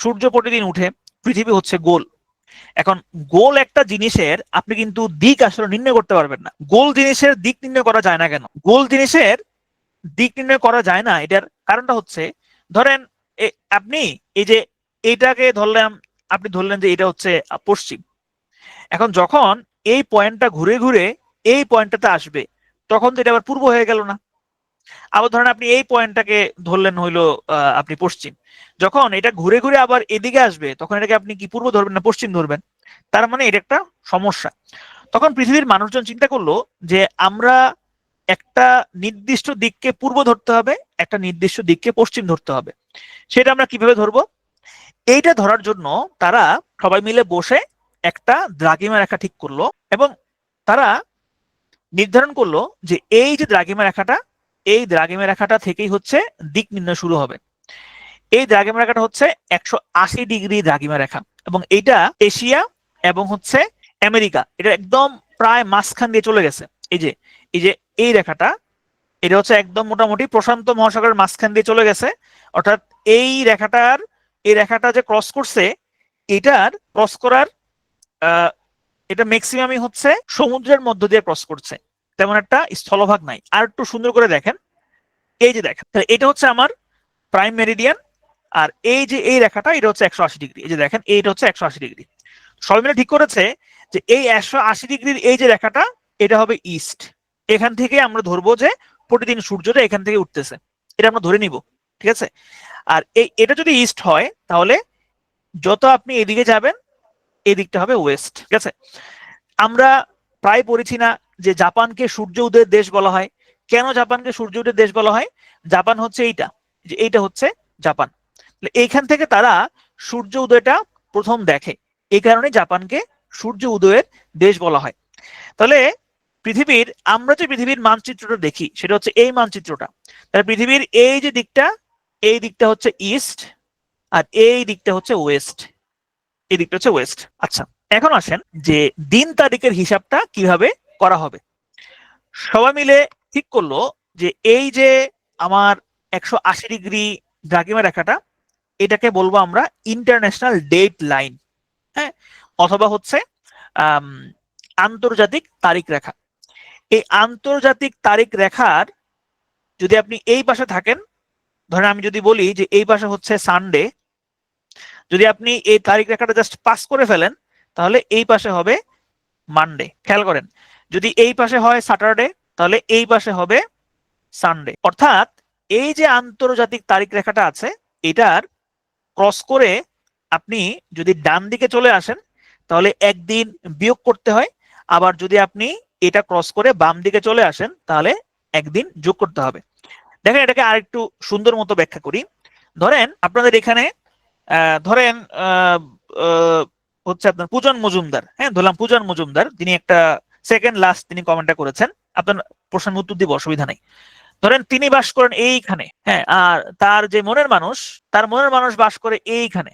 সূর্য প্রতিদিন উঠে, পৃথিবী হচ্ছে গোল। এখন গোল একটা জিনিসের আপনি কিন্তু দিক আসলে নির্ণয় করতে পারবেন না। গোল জিনিসের দিক নির্ণয় করা যায় না কেন? গোল জিনিসের দিক নির্ণয় করা যায় না, এটার কারণটা হচ্ছে ধরেন আপনি এই যে এইটাকে ধরলাম, আপনি ধরলেন যে এটা হচ্ছে পশ্চিম। এখন যখন এই পয়েন্টটা ঘুরে ঘুরে এই পয়েন্টটাতে আসবে, তখন তো এটা আবার পূর্ব হয়ে গেল না? আবার ধরেন আপনি এই পয়েন্টটাকে ধরলেন হইলো আপনি পশ্চিম, যখন এটা ঘুরে ঘুরে আবার এদিকে আসবে, তখন এটাকে আপনি কি পূর্ব ধরবেন না পশ্চিম ধরবেন? তার মানে এটা একটা সমস্যা। তখন পৃথিবীর মানুষজন চিন্তা করলো যে আমরা একটা নির্দিষ্ট দিককে পূর্ব ধরতে হবে, একটা নির্দিষ্ট দিককে পশ্চিম ধরতে হবে। সেটা আমরা কিভাবে ধরবো? এইটা ধরার জন্য তারা সবাই মিলে বসে একটা দ্রাঘিমা রেখা ঠিক করলো এবং তারা নির্ধারণ করলো যে এই যে দ্রাঘিমা রেখাটা, এই দ্রাঘিমা রেখাটা থেকেই হচ্ছে দিক নির্ণয় শুরু হবে। এই দ্রাঘিমা রেখাটা হচ্ছে 180 ডিগ্রি দ্রাঘিমা রেখা, এবং এইটা এশিয়া এবং হচ্ছে আমেরিকা, এটা একদম প্রায় মাঝখান দিয়ে চলে গেছে। এই যে এই যে এই রেখাটা, এটা হচ্ছে একদম মোটামুটি প্রশান্ত মহাসাগরের মাঝখান দিয়ে চলে গেছে। অর্থাৎ এই রেখাটা যে ক্রস করছে, এটার ক্রস করার এটা ম্যাক্সিমামই হচ্ছে সমুদ্রের মধ্য দিয়ে ক্রস করছে, তেমন একটা স্থলভাগ নাই। আর একটু সুন্দর করে দেখেন, এই যে দেখেন, এটা হচ্ছে আমার প্রাইম মেরিডিয়ান, আর এই যে এই রেখাটা এটা হচ্ছে 180 ডিগ্রি। এই যে দেখেন, এইটা হচ্ছে 180 ডিগ্রি। সবাই মিলে ঠিক করেছে যে এই 180 ডিগ্রির এই যে রেখাটা, এটা হবে ইস্ট। এখান থেকে আমরা ধরবো যে প্রতিদিন সূর্যটা এখান থেকে উঠতেছে, এটা আমরা ধরে নিব। ঠিক আছে, আর এটা যদি ইস্ট হয়, তাহলে যত আপনি এদিকে যাবেন এই দিকটা হবে ওয়েস্ট। ঠিক আছে, আমরা প্রায় পড়েছি না যে জাপানকে সূর্য উদয়ের দেশ বলা হয়? কেন জাপানকে সূর্য উদয়ের দেশ বলা হয়? জাপান হচ্ছে এইটা, যে এইটা হচ্ছে জাপান। এইখান থেকে তারা সূর্য উদয়টা প্রথম দেখে, এই কারণে জাপানকে সূর্য উদয়ের দেশ বলা হয়। তাহলে আমরা যে পৃথিবীর মানচিত্রটা দেখি সেটা হচ্ছে এই মানচিত্রটা। তাহলে পৃথিবীর এই যে দিকটা, এই দিকটা হচ্ছে ইস্ট, আর এই দিকটা হচ্ছে ওয়েস্ট। এই দিকটা হচ্ছে ওয়েস্ট। আচ্ছা, এখন আসেন যে দিন তারিখের হিসাবটা কিভাবে করা হবে। সবাই মিলে ঠিক করলো যে এই যে আমার 180 ডিগ্রি দ্রাঘিমা রেখাটা, এটাকে বলবো আমরা ইন্টারন্যাশনাল ডেট লাইন, হ্যাঁ, অথবা হচ্ছে আন্তর্জাতিক তারিখ রেখা। এই আন্তর্জাতিক তারিখ রেখার যদি আপনি এই পাশে থাকেন, ধরেন আমি যদি বলি যে এই পাশে হচ্ছে সানডে, যদি আপনি এই তারিখ রেখাটা জাস্ট পাস করে ফেলেন, তাহলে এই পাশে হবে মানডে। খেয়াল করেন, যদি এই পাশে হয় স্যাটারডে, তাহলে এই পাশে হবে সানডে। অর্থাৎ এই যে আন্তর্জাতিক তারিখ রেখাটা আছে, এটার ক্রস করে আপনি যদি ডান দিকে চলে আসেন, তাহলে একদিন বিয়োগ করতে হয়। আবার যদি আপনি এটা ক্রস করে বাম দিকে চলে আসেন, তাহলে একদিন যোগ করতে হবে। দেখেন, এটাকে আরেকটু সুন্দর মতো ব্যাখ্যা করি। ধরেন আপনাদের এখানে ধরেন হচ্ছে আপনার পূজন মজুমদার, হ্যাঁ, ধরলাম পূজন মজুমদার, তিনি একটা সেকেন্ড লাস্ট তিনি কমেন্টটা করেছেন, আপনার প্রশ্নের উত্তর দিব, অসুবিধা নেই। ধরেন তিনি বাস করেন এইখানে, হ্যাঁ, আর তার যে মনের মানুষ, তার মনের মানুষ বাস করে এইখানে।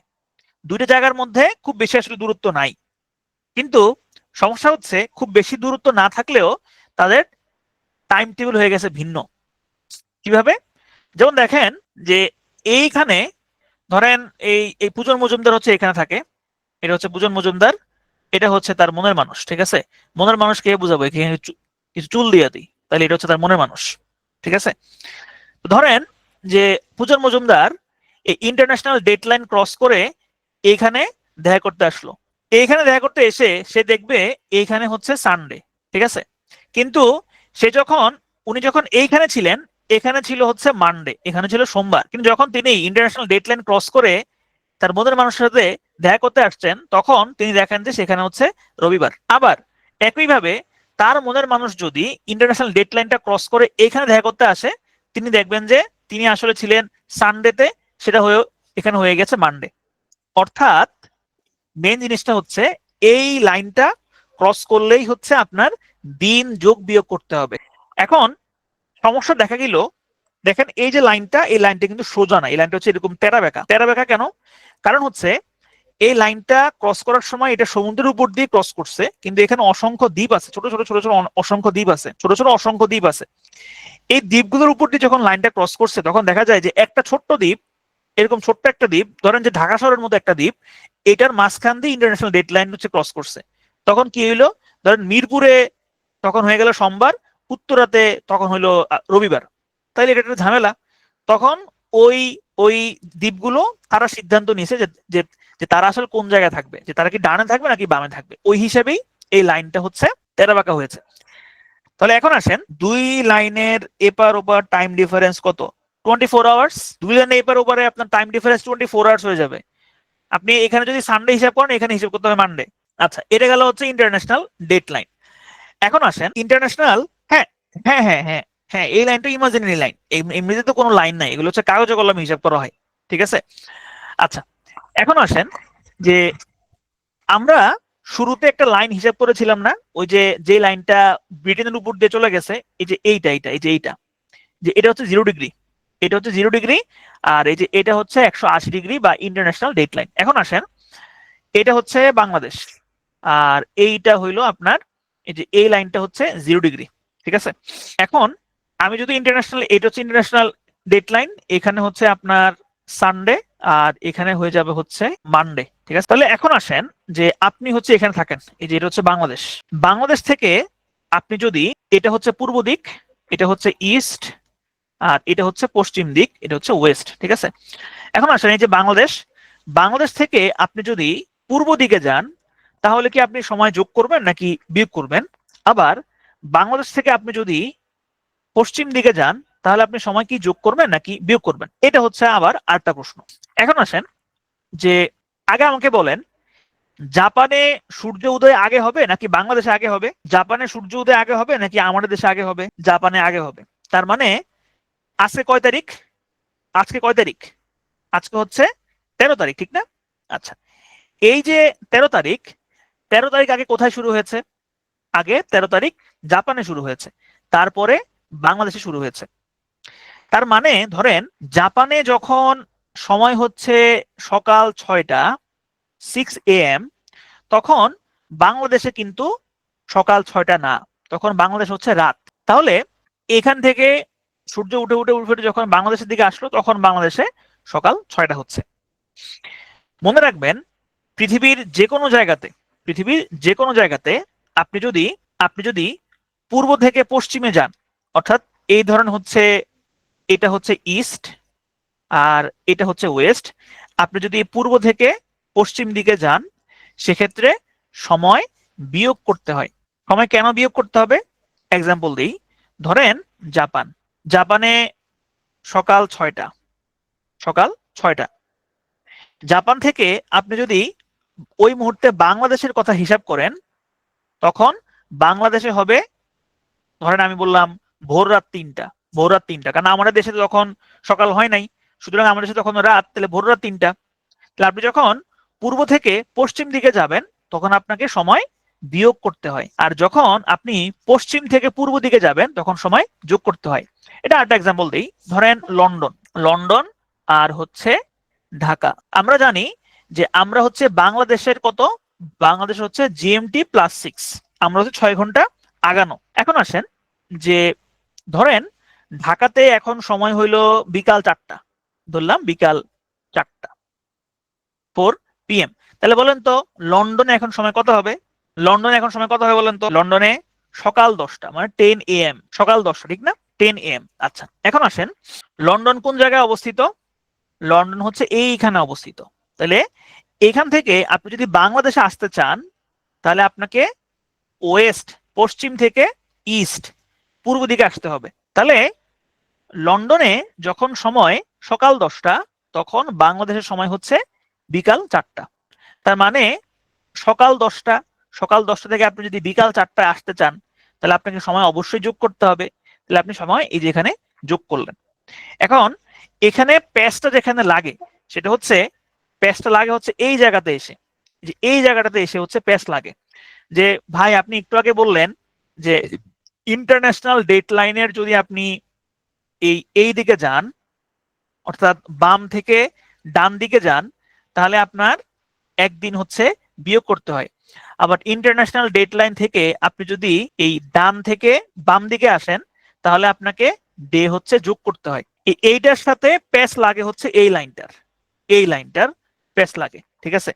দুইটা জায়গার মধ্যে খুব বেশি আসলে দূরত্ব নাই, কিন্তু সমস্যা হচ্ছে খুব বেশি দূরত্ব না থাকলেও তাদের টাইম টেবিল হয়ে গেছে ভিন্ন। কিভাবে? যেমন দেখেন যে এইখানে ধরেন এই এই পূজন মজুমদার হচ্ছে এখানে থাকে, এটা হচ্ছে পূজন মজুমদার, এটা হচ্ছে তার মনের মানুষ, ঠিক আছে? মনের মানুষকে বুঝাবো, এখানে কিছু চুল দিয়ে দিই, তাহলে এটা হচ্ছে তার মনের মানুষ, ঠিক আছে? ধরেন যে পূজন মজুমদার এই ইন্টারন্যাশনাল ডেডলাইন ক্রস করে এইখানে দেখা করতে আসলো। এইখানে দেখা করতে এসে সে দেখবে এইখানে হচ্ছে সানডে, ঠিক আছে? কিন্তু সে যখন উনি যখন এইখানে ছিলেন, এখানে ছিল হচ্ছে মানডে, এখানে ছিল সোমবার। কিন্তু যখন তিনি ইন্টারন্যাশনাল ডেডলাইন ক্রস করে তার মনের মানুষের সাথে দেখা করতে আসছেন, তখন তিনি দেখেন যে সেখানে হচ্ছে রবিবার। আবার একইভাবে তার মনের মানুষ যদি ইন্টারন্যাশনাল ডেডলাইনটা ক্রস করে এখানে দেখা করতে আসে, তিনি দেখবেন যে তিনি আসলে ছিলেন সানডেতে, সেটা হয়ে এখানে হয়ে গেছে মানডে। অর্থাৎ মেন জিনিসটা হচ্ছে এই লাইনটা ক্রস করলেই হচ্ছে আপনার দিন যোগ বিয়োগ করতে হবে। এখন সমস্যা দেখা গেল, দেখেন এই যে লাইনটা, এই লাইনটা কিন্তু সোজা না, এই লাইনটা হচ্ছে এরকম তেরা বেঁকা। তেরা বেঁকা কেন? কারণ হচ্ছে এই লাইনটা ক্রস করার সময় এটা সমুদ্রের উপর দিয়ে ক্রস করছে, কিন্তু এখানে অসংখ্য দ্বীপ আছে, ছোট ছোট ছোট ছোট অসংখ্য দ্বীপ আছে, ছোট ছোট অসংখ্য দ্বীপ আছে। এই দ্বীপগুলোর উপর দিয়ে যখন লাইনটা ক্রস করছে, তখন দেখা যায় যে একটা ছোট্ট দ্বীপ, এরকম ছোট্ট একটা দ্বীপ, ধরেন যে ঢাকা শহরের মতো একটা দ্বীপ, এটার মাঝখান দিয়ে ইন্টারন্যাশনাল ডেড লাইন হচ্ছে ক্রস করছে। তখন কি হইলো? ধরেন মিরপুরে তখন হয়ে গেল সোমবার, উত্তরাতে তখন হইলো রবিবার। তাইলে এটা একটা ঝামেলা। তখন ওই ওই দ্বীপগুলো তারা সিদ্ধান্ত নিয়েছে যে যে তারা আসলে কোন জায়গায় থাকবে, যে তারা কি ডানে থাকবে নাকি বামে থাকবে, ওই হিসেবেই এই লাইনটা হচ্ছে তেরাবাঁকা হয়েছে। তাহলে এখন আসেন, দুই লাইনের এপার ওপার টাইম ডিফারেন্স কত? 24 আওয়ার্স। দুই লাইনের এপার ওপারে আপনার টাইম ডিফারেন্স 24 আওয়ার্স হয়ে যাবে। আপনি এখানে যদি সানডে হিসাব করেন, এখানে হিসাব করতে হবে মানডে। আচ্ছা, এটা গেল হচ্ছে ইন্টারন্যাশনাল ডেট লাইন। এখন আসেন ইন্টারন্যাশনাল, হ্যাঁ হ্যাঁ হ্যাঁ হ্যাঁ হ্যাঁ, এই লাইনটা ইমাজিনারি লাইন, এমনিতে তো কোনো লাইন নাই, এগুলো হচ্ছে কাগজে কলমে হিসাব করা হয়, ঠিক আছে? আচ্ছা, এখন আসেন যে আমরা শুরুতে একটা লাইন হিসাব করেছিলাম না, ওই যে যে লাইনটা ব্রিটেনের উপর দিয়ে চলে গেছে, এই যে এইটা এইটা এই যে এইটা, যে এটা হচ্ছে 0 ডিগ্রি, এটা হচ্ছে 0 ডিগ্রি, আর এই যে এটা হচ্ছে 180 ডিগ্রি বা ইন্টারন্যাশনাল ডেট লাইন। এখন আসেন, এটা হচ্ছে বাংলাদেশ, আর এইটা হইলো আপনার এই যে এই লাইনটা হচ্ছে 0 ডিগ্রি, ঠিক আছে? এখন আমি যদি ইন্টারন্যাশনাল, এটা হচ্ছে ইন্টারন্যাশনাল ডেট লাইন, এখানে হচ্ছে আপনার সানডে, আর এখানে হয়ে যাবে হচ্ছে মানডে, ঠিক আছে? তাহলে এখন আসেন যে আপনি হচ্ছে এখানে থাকেন, এই যে এটা হচ্ছে বাংলাদেশ। বাংলাদেশ থেকে আপনি যদি, এটা হচ্ছে পূর্ব দিক, এটা হচ্ছে ইস্ট, আর এটা হচ্ছে পশ্চিম দিক, এটা হচ্ছে ওয়েস্ট, ঠিক আছে? এখন আসেন এই যে বাংলাদেশ, বাংলাদেশ থেকে আপনি যদি পূর্ব দিকে যান, তাহলে কি আপনি সময় যোগ করবেন নাকি বিয়োগ করবেন? আবার বাংলাদেশ থেকে আপনি যদি পশ্চিম দিকে যান, তাহলে আপনি সময় কি যোগ করবেন নাকি বিয়োগ করবেন? এটা হচ্ছে আবার আরেকটা প্রশ্ন। এখন আসেন যে আগে আমাকে বলেন, জাপানে সূর্য উদয় আগে হবে নাকি বাংলাদেশে আগে হবে? জাপানে সূর্য উদয় আগে হবে নাকি আমাদের দেশে আগে হবে? জাপানে আগে হবে। তার মানে আজকে কয় তারিখ? আজকে কয় তারিখ? আজকে হচ্ছে 13 তারিখ, ঠিক না? আচ্ছা, এই যে 13 তারিখ, 13 তারিখ আগে কোথায় শুরু হয়েছে? আগে 13 তারিখ জাপানে শুরু হয়েছে, তারপরে বাংলাদেশে শুরু হয়েছে। তার মানে ধরেন জাপানে যখন সময় হচ্ছে সকাল 6টা 6 AM, তখন বাংলাদেশে কিন্তু সকাল 6টা না, তখন বাংলাদেশ হচ্ছে রাত। তাহলে এখান থেকে সূর্য উঠে উঠে উঠে যখন বাংলাদেশের দিকে আসলো, তখন বাংলাদেশে সকাল 6টা হচ্ছে। মনে রাখবেন, পৃথিবীর যে কোনো জায়গাতে, পৃথিবীর যে কোনো জায়গাতে আপনি যদি পূর্ব থেকে পশ্চিমে যান, অর্থাৎ এই ধরনের হচ্ছে, এটা হচ্ছে ইস্ট আর এটা হচ্ছে ওয়েস্ট, আপনি যদি পূর্ব থেকে পশ্চিম দিকে যান, সেক্ষেত্রে সময় বিয়োগ করতে হয়। সময় কেন বিয়োগ করতে হবে? এক্সাম্পল দিই, ধরেন জাপান, জাপানে সকাল 6টা, সকাল 6টা, জাপান থেকে আপনি যদি ওই মুহূর্তে বাংলাদেশের কথা হিসাব করেন, তখন বাংলাদেশে হবে, ধরেন আমি বললাম ভোর রাত 3টা, ভোর রাত 3টা, কারণ আমাদের দেশে তখন সকাল হয় নাই, সুতরাং আমাদের দেশে তখন রাত, তাহলে ভোর রাত 3টা। তাহলে আপনি যখন পূর্ব থেকে পশ্চিম দিকে যাবেন, তখন আপনাকে সময় বিয়োগ করতে হয়, আর যখন আপনি পশ্চিম থেকে পূর্ব দিকে যাবেন তখন সময় যোগ করতে হয়। এটা একটা এক্সাম্পল দিই, ধরেন লন্ডন, লন্ডন আর হচ্ছে ঢাকা। আমরা জানি যে আমরা হচ্ছে বাংলাদেশের কত, বাংলাদেশ হচ্ছে জিএমটি +6, আমরা হচ্ছে 6 ঘন্টা আগানো। এখন আসেন যে ধরেন ঢাকাতে এখন সময় হইলো বিকাল 4টা, ধরলাম বিকাল 4টা 4 PM। তাহলে বলেন তো লন্ডনে এখন সময় কত হবে? লন্ডনে এখন সময় কত হবে বলেন তো? লন্ডনে সকাল 10টা, মানে 10 AM, সকাল 10টা, ঠিক না? 10 AM। আচ্ছা, এখন আসেন লন্ডন কোন জায়গায় অবস্থিত? লন্ডন হচ্ছে এইখানে অবস্থিত। তাহলে এখান থেকে আপনি যদি বাংলাদেশে আসতে চান তাহলে আপনাকে ওয়েস্ট, পশ্চিম থেকে ইস্ট, পূর্ব দিকে আসতে হবে। তাহলে লন্ডনে যখন সময় সকাল 10টা তখন বাংলাদেশের সময় হচ্ছে বিকাল 4টা। তার মানে সকাল 10টা, সকাল 10টা থেকে আপনি যদি বিকাল 4টায় আসতে চান তাহলে আপনাকে সময় অবশ্যই যোগ করতে হবে। তাহলে আপনি সময় এই যে এখানে যোগ করলেন। এখন এখানে প্যাচটা যেখানে লাগে সেটা হচ্ছে, প্যাচটা লাগে হচ্ছে এই জায়গাতে এসে, যে এই জায়গাটাতে এসে হচ্ছে প্যাচ লাগে। যে ভাই আপনি একটু আগে বললেন যে ইন্টারন্যাশনাল ডেট লাইনের যদি আপনি এই দিকে যান, অর্থাৎ বাম থেকে ডান দিকে যান, তাহলে আপনার একদিন হচ্ছে বিয়োগ করতে হয়। আবার ইন্টারন্যাশনাল ডেট লাইন থেকে আপনি যদি এই ডান থেকে বাম দিকে আসেন তাহলে আপনাকে ডে হচ্ছে যোগ করতে হয়। এইটার সাথে প্যাচ লাগে হচ্ছে এই লাইনটার, এই লাইনটার প্যাচ লাগে, ঠিক আছে?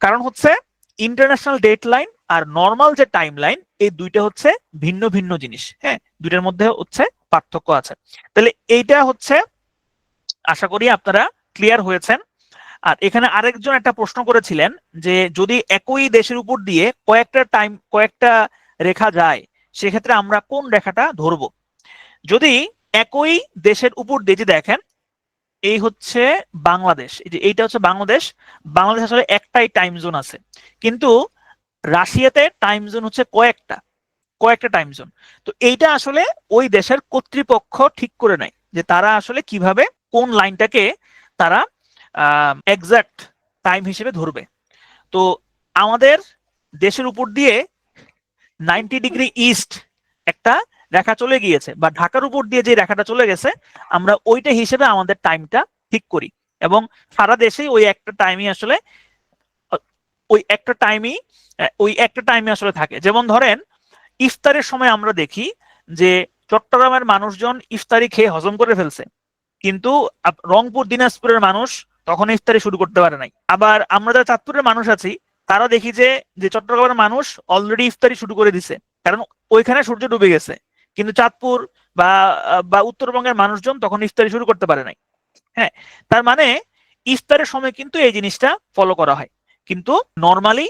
কারণ হচ্ছে ইন্টারন্যাশনাল ডেট লাইন আর নর্মাল যে টাইম লাইন, এই দুইটা হচ্ছে ভিন্ন ভিন্ন জিনিস। হ্যাঁ, দুইটার মধ্যে হচ্ছে পার্থক্য আছে। তাহলে এইটা হচ্ছে আশা করি আপনারা ক্লিয়ার হয়েছেন। আর এখানে আরেকজন একটা প্রশ্ন করেছিলেন যে যদি একই দেশের উপর দিয়ে কয়েকটা রেখা যায় সেক্ষেত্রে আমরা কোন রেখাটা ধরব? যদি একই দেশের উপর দিয়ে, যে দেখেন এই হচ্ছে বাংলাদেশ, এই যে এইটা হচ্ছে বাংলাদেশ, বাংলাদেশ আসলে একটাই টাইম জোন আছে, কিন্তু রাশিয়াতে টাইম জোন হচ্ছে কয়েকটা, কয়েকটা টাইম জোন। তো এইটা আসলে ওই দেশের কর্তৃপক্ষ ঠিক করে নেয় যে তারা আসলে কিভাবে কোন লাইনটাকে তারা এক্সাক্ট টাইম হিসেবে ধরবে। তো আমাদের দেশের উপর দিয়ে 90 ডিগ্রি ইস্ট একটা রেখা চলে গিয়েছে, বা ঢাকার উপর দিয়ে যে রেখাটা চলে গেছে আমরা ওইটা হিসেবে আমাদের টাইমটা ঠিক করি, এবং সারা দেশে ওই একটা টাইমই আসলে ওই একটা টাইমে আসলে থাকে। যেমন ধরেন ইফতারের সময় আমরা দেখি যে চট্টগ্রামের মানুষজন ইফতারি খেয়ে হজম করে ফেলছে, কিন্তু রংপুর দিনাজপুরের মানুষ তখন ইফতারি শুরু করতে পারে নাই। আবার আমরা যারা চাঁদপুরের মানুষ আছি তারা দেখি যে যে চট্টগ্রামের মানুষ অলরেডি ইফতারি শুরু করে দিছে, কারণ ওইখানে সূর্য ডুবে গেছে, কিন্তু চাঁদপুর বা বা উত্তরবঙ্গের মানুষজন তখন ইফতারি শুরু করতে পারে নাই। হ্যাঁ, তার মানে ইফতারের সময় কিন্তু এই জিনিসটা ফলো করা হয়, কিন্তু নর্মালি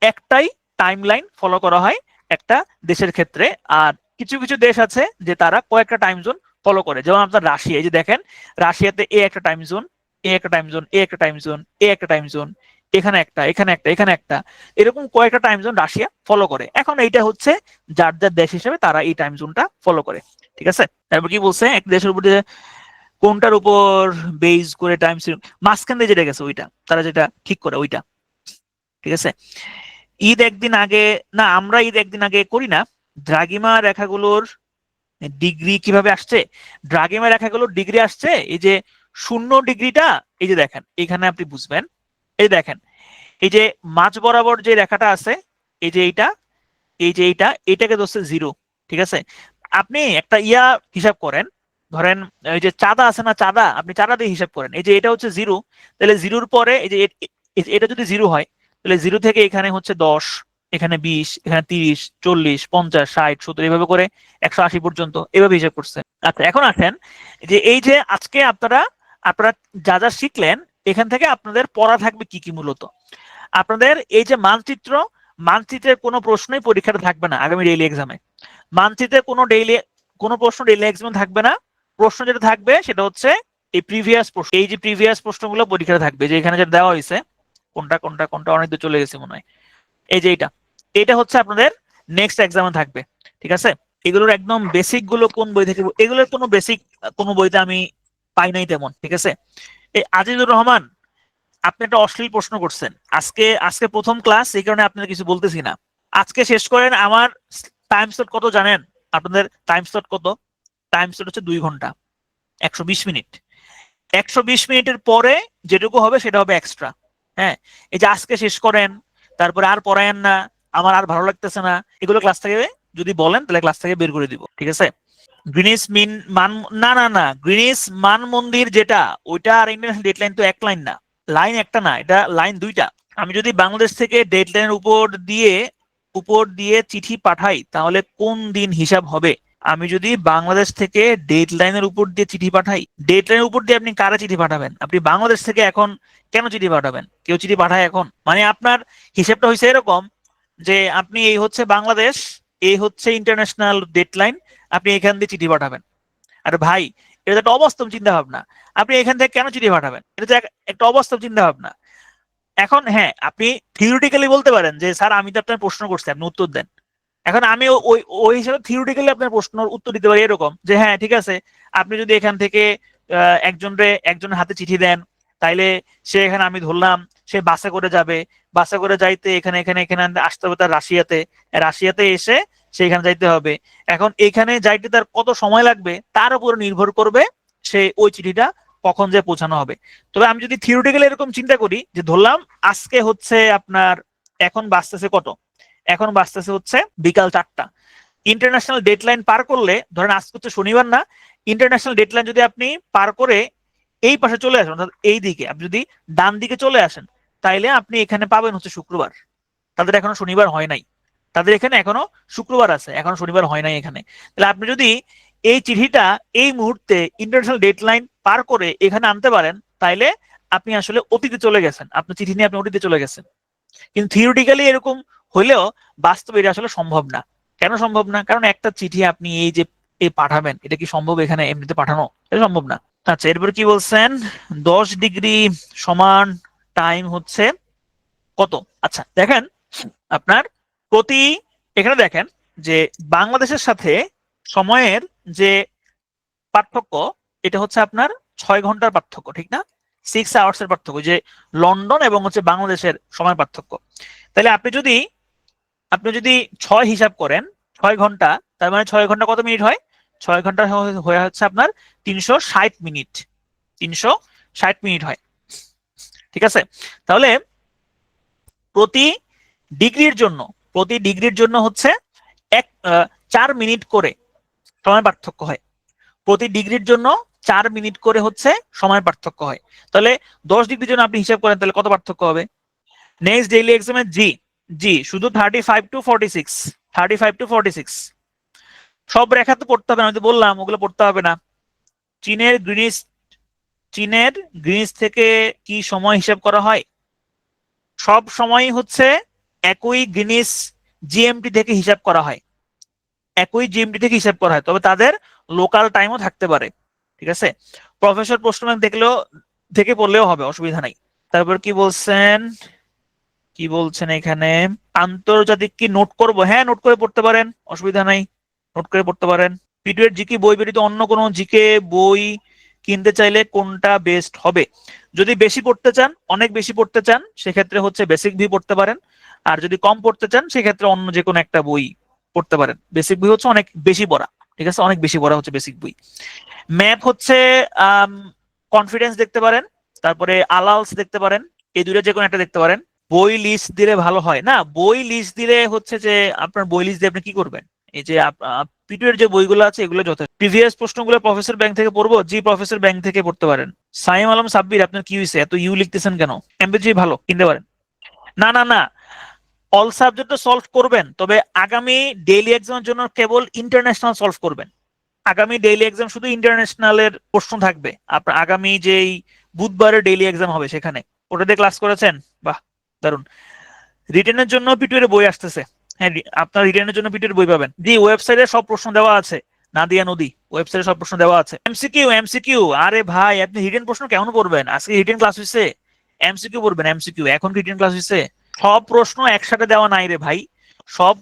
একটাই টাইম লাইন ফলো করা হয় একটা দেশের ক্ষেত্রে। আর কিছু কিছু দেশ আছে যে তারা কয়েকটা টাইম জোন ফলো করে, যেমন আপনার রাশিয়া, এই যে দেখেন রাশিয়াতে এ একটা টাইম জোন, এ একটা টাইম জোন, এ একটা টাইম জোন, এ একটা টাইম জোন, এখানে একটা, এখানে একটা, এখানে একটা, এরকম কয়েকটা টাইম জোন রাশিয়া ফলো করে। এখন এইটা হচ্ছে যার যার দেশ হিসেবে তারা এই টাইম জোনটা ফলো করে, ঠিক আছে? তারপর কি বলছে, এক দেশের উপর কোনটার উপর বেস করে টাইম মাঝখান দিয়ে যেটা গেছে ওইটা তারা যেটা ঠিক করে ওইটা, ঠিক আছে? ঈদ একদিন আগে, না আমরা ঈদ একদিন আগে করি না। দ্রাঘিমা রেখাগুলোর ডিগ্রি কিভাবে আসছে? দ্রাঘিমা রেখাগুলোর ডিগ্রি আসছে এই যে 0 ডিগ্রিটা, এই যে দেখেন এখানে আপনি বুঝবেন, এই দেখেন এই যে মাঝ বরাবর যে রেখাটা আছে, এই যে এইটা, এই যে এইটাকে ধরছে 0, ঠিক আছে? আপনি একটা হিসাব করেন, ধরেন এই যে চাঁদা আছে না, চাঁদা, আপনি চাঁদা দিয়ে হিসাব করেন, এই যে এটা হচ্ছে 0, তাহলে 0-র পরে এই যে এটা যদি 0 হয় তাহলে 0 থেকে এখানে হচ্ছে 10, এখানে 20, এখানে 30, 40, 50, 60, 70, এভাবে করে 180 পর্যন্ত এভাবে হিসাব করছে। আচ্ছা, এখন আসেন যে এই যে আজকে আপনারা আপনারা যা যা শিখলেন এখান থেকে আপনাদের পড়া থাকবে কি কি? মূলত আপনাদের এই যে মানচিত্র, মানচিত্রের কোনো প্রশ্নই পরীক্ষাটা থাকবে না আগামী ডেইলি এক্সামে। মানচিত্রের কোনো প্রশ্ন ডেইলি এক্সামে থাকবে না। প্রশ্ন যেটা থাকবে সেটা হচ্ছে এই প্রিভিয়াস প্রশ্ন, এই যে প্রিভিয়াস প্রশ্নগুলো পরীক্ষাটা থাকবে, যে এখানে যেটা দেওয়া হয়েছে, কোনটা কোনটা কোনটা অনেক দূর চলে গেছে মনে হয়, এই যে এটা হচ্ছে আপনাদের নেক্সট এক্সামে থাকবে, ঠিক আছে? এগুলোর একদম বেসিক গুলো কোন বই থেকে, এগুলোর কোনো বেসিক কোনো বইতে আমি পাই নাই তেমন, ঠিক আছে? এই আজিজুর রহমান, আপনি একটা অশ্লীল প্রশ্ন করছেন। আজকে আজকে প্রথম ক্লাস, এই কারণে আপনার কিছু বলতেছি না। আজকে শেষ করেন। আমার টাইম স্লট কত জানেন? আপনাদের টাইম স্লট কত? টাইম স্লট হচ্ছে 2 ঘন্টা, 120 মিনিট। 120 মিনিটের পরে যেটুকু হবে সেটা হবে এক্সট্রা। হ্যাঁ, এই যে আজকে শেষ করেন, তারপরে আর পড়ায়েন না, আমার আর ভালো লাগতেছে না, এগুলো ক্লাস থেকে যদি বলেন তাহলে ক্লাস থেকে বের করে দিব, ঠিক আছে? গ্রিনিস মিন মান, না না না, গ্রিনিস মান মন্দির যেটা, ওইটা আর ইন্টারন্যাশনাল ডেডলাইন তো এক লাইন না, লাইন একটা না, এটা লাইন দুইটা। আমি যদি বাংলাদেশ থেকে ডেডলাইনের উপর দিয়ে চিঠি পাঠাই তাহলে কোন দিন হিসাব হবে? আমি যদি বাংলাদেশ থেকে ডেডলাইনের উপর দিয়ে চিঠি পাঠাই, ডেডলাইনের উপর দিয়ে আপনি কারা চিঠি পাঠাবেন? আপনি বাংলাদেশ থেকে এখন কেন চিঠি পাঠাবেন? কেউ চিঠি পাঠায় এখন? মানে আপনার হিসেবটা হয়েছে এরকম যে আপনি এই হচ্ছে বাংলাদেশ, এই হচ্ছে ইন্টারন্যাশনাল ডেডলাইন, আপনি এখান দিয়ে চিঠি পাঠাবেন। আরে ভাই, এটা তো একটা অবাস্তব চিন্তা ভাবনা। আপনি এখান থেকে কেন চিঠি পাঠাবেন? এটা তো একটা অবাস্তব চিন্তা ভাবনা। এখন হ্যাঁ, আপনি থিওরিটিক্যালি বলতে পারেন যে স্যার আমি তো আপনার প্রশ্ন করছি, আপনি উত্তর দেন। এখন আমি ওই ওই হিসাবে থিওরিটিক্যালি আপনার প্রশ্নের উত্তর দিতে পারি এরকম যে হ্যাঁ ঠিক আছে, আপনি যদি এখান থেকে একজনের হাতে চিঠি দেন, তাইলে সে এখানে আমি ধরলাম সে বাসে করে যাবে, বাসে করে যাইতে এখানে এখানে এখানে আসতে হবে তার রাশিয়াতে, রাশিয়াতে এসে সে এখানে যাইতে হবে। এখন এখানে যাইতে তার কত সময় লাগবে তার উপর নির্ভর করবে সে ওই চিঠিটা কখন যে পৌঁছানো হবে। তবে আমি যদি থিওরিটিক্যালি এরকম চিন্তা করি যে ধরলাম আজকে হচ্ছে আপনার, এখন বাঁচতেছে কত, এখন বাঁচতেছে হচ্ছে বিকাল 4টা। ইন্টারন্যাশনাল ডেডলাইন পার করলে, ধরেন আজকে হচ্ছে শনিবার না, ইন্টারন্যাশনাল ডেডলাইন যদি আপনি পার করে এই পাশে চলে আসেন, অর্থাৎ এই দিকে আপনি যদি ডান দিকে চলে আসেন, তাইলে আপনি এখানে পাবেন হচ্ছে শুক্রবার। তাদের এখনো শনিবার হয় নাই, তাদের এখানে এখনো শুক্রবার আছে, এখনো শনিবার হয় নাই এখানে। তাহলে আপনি যদি এই চিঠিটা এই মুহূর্তে ইন্টারন্যাশনাল ডেডলাইন পার করে এখানে আনতে পারেন, তাইলে আপনি আসলে অতীতে চলে গেছেন, আপনার চিঠি নিয়ে আপনি অতীতে চলে গেছেন। কিন্তু থিওরিটিক্যালি এরকম হইলেও বাস্তবে এটা আসলে সম্ভব না। কেন সম্ভব না? কারণ একটা চিঠি আপনি এই যে পাঠাবেন, এটা কি সম্ভব এখানে এমনিতে পাঠানো? এটা সম্ভব না। আচ্ছা, এরপর কি বলছেন? 10 ডিগ্রি সমান টাইম হচ্ছে কত? আচ্ছা দেখেন, আপনার প্রতি, এখানে দেখেন যে বাংলাদেশের সাথে সময়ের যে পার্থক্য, এটা হচ্ছে আপনার 6 ঘন্টার পার্থক্য, ঠিক না? 6 আওয়ার্স এর পার্থক্য, যে লন্ডন এবং হচ্ছে বাংলাদেশের সময় পার্থক্য। তাহলে আপনি যদি 6 হিসাব করেন, 6 ঘন্টা, তার মানে 6 ঘন্টা কত মিনিট হয়? 6 ঘন্টা হয়ে হচ্ছে আপনার 360 মিনিট, 360 মিনিট হয়, ঠিক আছে? তাহলে প্রতি প্রতি ডিগ্রির জন্য হচ্ছে 4 মিনিট করে সময় পার্থক্য হয়। প্রতি ডিগ্রির জন্য 4 মিনিট করে হচ্ছে সময় পার্থক্য হয়। তাহলে 10 ডিগ্রির জন্য আপনি হিসাব করেন, তাহলে কত পার্থক্য হবে? নেক্সট ডেইলি এক্সামে জি, জি শুধু 35 টু 46, সব রেখা তো পড়তে হবে না, আমি তো বললাম ওগুলো পড়তে হবে না। চীনের গ্রিনিচ চীনের গ্রিনিচ থেকে কি সময় হিসাব করা হয়? সব সময় হচ্ছে একই গ্রিনিচ জিএমটি থেকে হিসাব করা হয়, একই জিএমটি থেকে হিসাব করা হয়, তবে তাদের লোকাল টাইমও থাকতে পারে, ঠিক আছে? প্রফেসর প্রশ্ন ব্যাংক থেকে পড়লেও হবে, অসুবিধা নাই। তারপর কি বলছেন এখানে? আন্তর্জাতিক কি নোট করব? হ্যাঁ, নোট করে পড়তে পারেন, অসুবিধা নাই, নোট করে পড়তে পারেন। পিটুয়ের জিকে বই ব্যতীত অন্য কোনো জিকে বই কিনতে চাইলে কোনটা বেস্ট হবে? যদি বেশি পড়তে চান, অনেক বেশি পড়তে চান, সেক্ষেত্রে হচ্ছে বেসিক বই পড়তে পারেন। আর যদি কম পড়তে চান, সেক্ষেত্রে অন্য যে কোনো একটা বই পড়তে পারেন। বেসিক বই হচ্ছে অনেক বেশি পড়া, ঠিক আছে? অনেক বেশি পড়া হচ্ছে বেসিক বই। ম্যাথ হচ্ছে কনফিডেন্স দেখতে পারেন, তারপরে আলালস দেখতে পারেন, এই দুটো যে কোনো একটা দেখতে পারেন। বই লিস্ট দিলে ভালো হয় না? বই লিস্ট দিলে হচ্ছে যে আপনার বই লিস্ট দিয়ে আপনি কি করবেন? এই যে পিটুয়ের যে বইগুলো আছে এগুলো যথেষ্ট। প্রিভিয়াস প্রশ্নগুলো প্রফেসর ব্যাংক থেকে পড়বো? জি, প্রফেসর ব্যাংক থেকে পড়তে পারেন। সাইম আলম সাব্বির, আপনার কি হয়েছে, এত ইউ লিখতেছেন কেন? এমপিজি ভালো, কিনতে পারেন। না না না, অল সাবজেক্ট সলভ করবেন, তবে আগামী ডেইলি এক্সামের জন্য কেবল ইন্টারন্যাশনাল সলভ করবেন। আগামী ডেইলি এক্সাম শুধু ইন্টারন্যাশনালের প্রশ্ন থাকবে। আপনার আগামী যেই বুধবারের ডেইলি এক্সাম হবে সেখানে ওটা দিয়ে ক্লাস করেছেন? বাহ, দারুন। রিটেনের জন্য পিটুয়ের বই আসতেছে। হ্যাঁ, আপনার রিটেনের জন্য পিটুয়ের বই পাবেন। জি, ওয়েবসাইটে সব প্রশ্ন দেওয়া আছে, নাদিয়া নদী, ওয়েবসাইটে সব প্রশ্ন দেওয়া আছে। এমসিকিউ, আরে ভাই আপনি রিটেন প্রশ্ন কেমন পড়বেন? আজকে রিটেন ক্লাস হয়েছে, এমসিকিউ পড়বেন? এমসিকিউ এখন রিটেন ক্লাস হয়েছে? সব প্রশ্ন একসাথে দেওয়া নাই রে ভাই, সব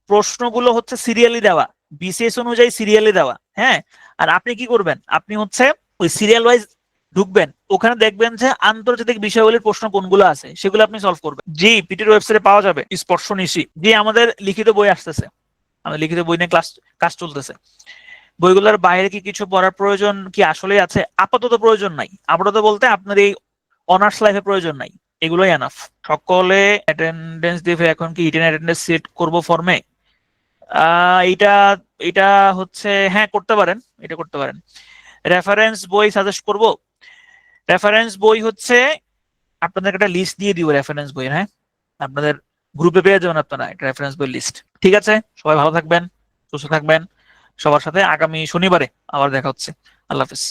প্রশ্নগুলো হচ্ছে সিরিয়ালি দেওয়া, বিসিএস অনুযায়ী সিরিয়ালি দেওয়া। হ্যাঁ, আর আপনি কি করবেন? আপনি হচ্ছে ওই সিরিয়াল ওয়াইজ ঢুকবেন, ওখানে দেখবেন যে আন্তর্জাতিক বিষয়গুলির প্রশ্ন কোনগুলো আছে সেগুলো আপনি সলভ করবেন। জি, পিটির ওয়েবসাইটে পাওয়া যাবে স্পর্শ নিশি। জি, আমাদের লিখিত বই আসতেছে, আমাদের লিখিত বই নিয়ে কাজ চলতেছে। বইগুলোর বাইরে কি কিছু পড়ার প্রয়োজন কি আসলেই আছে? আপাতত প্রয়োজন নাই। আপাতত বলতে আপনার এই অনার্স লাইফে প্রয়োজন নাই, এগুলোই এনাফ। সকলে অ্যাটেন্ডেন্স দিবে। এখন কি রিটেন অ্যাটেন্ডেন্স সেট করব ফর্মে? এটা এটা হচ্ছে হ্যাঁ করতে পারেন, এটা করতে পারেন। রেফারেন্স বই সাজেস্ট করব। রেফারেন্স বই হচ্ছে আপনাদের একটা লিস্ট দিয়ে দিব রেফারেন্স বই, হ্যাঁ আপনাদের গ্রুপে পেয়ে যাবেন আপনারা একটা রেফারেন্স বই লিস্ট। ঠিক আছে, সবাই ভালো থাকবেন, সুস্থ থাকবেন। সবার সাথে আগামী শনিবারে আবার দেখা হচ্ছে। আল্লাহ হাফিজ।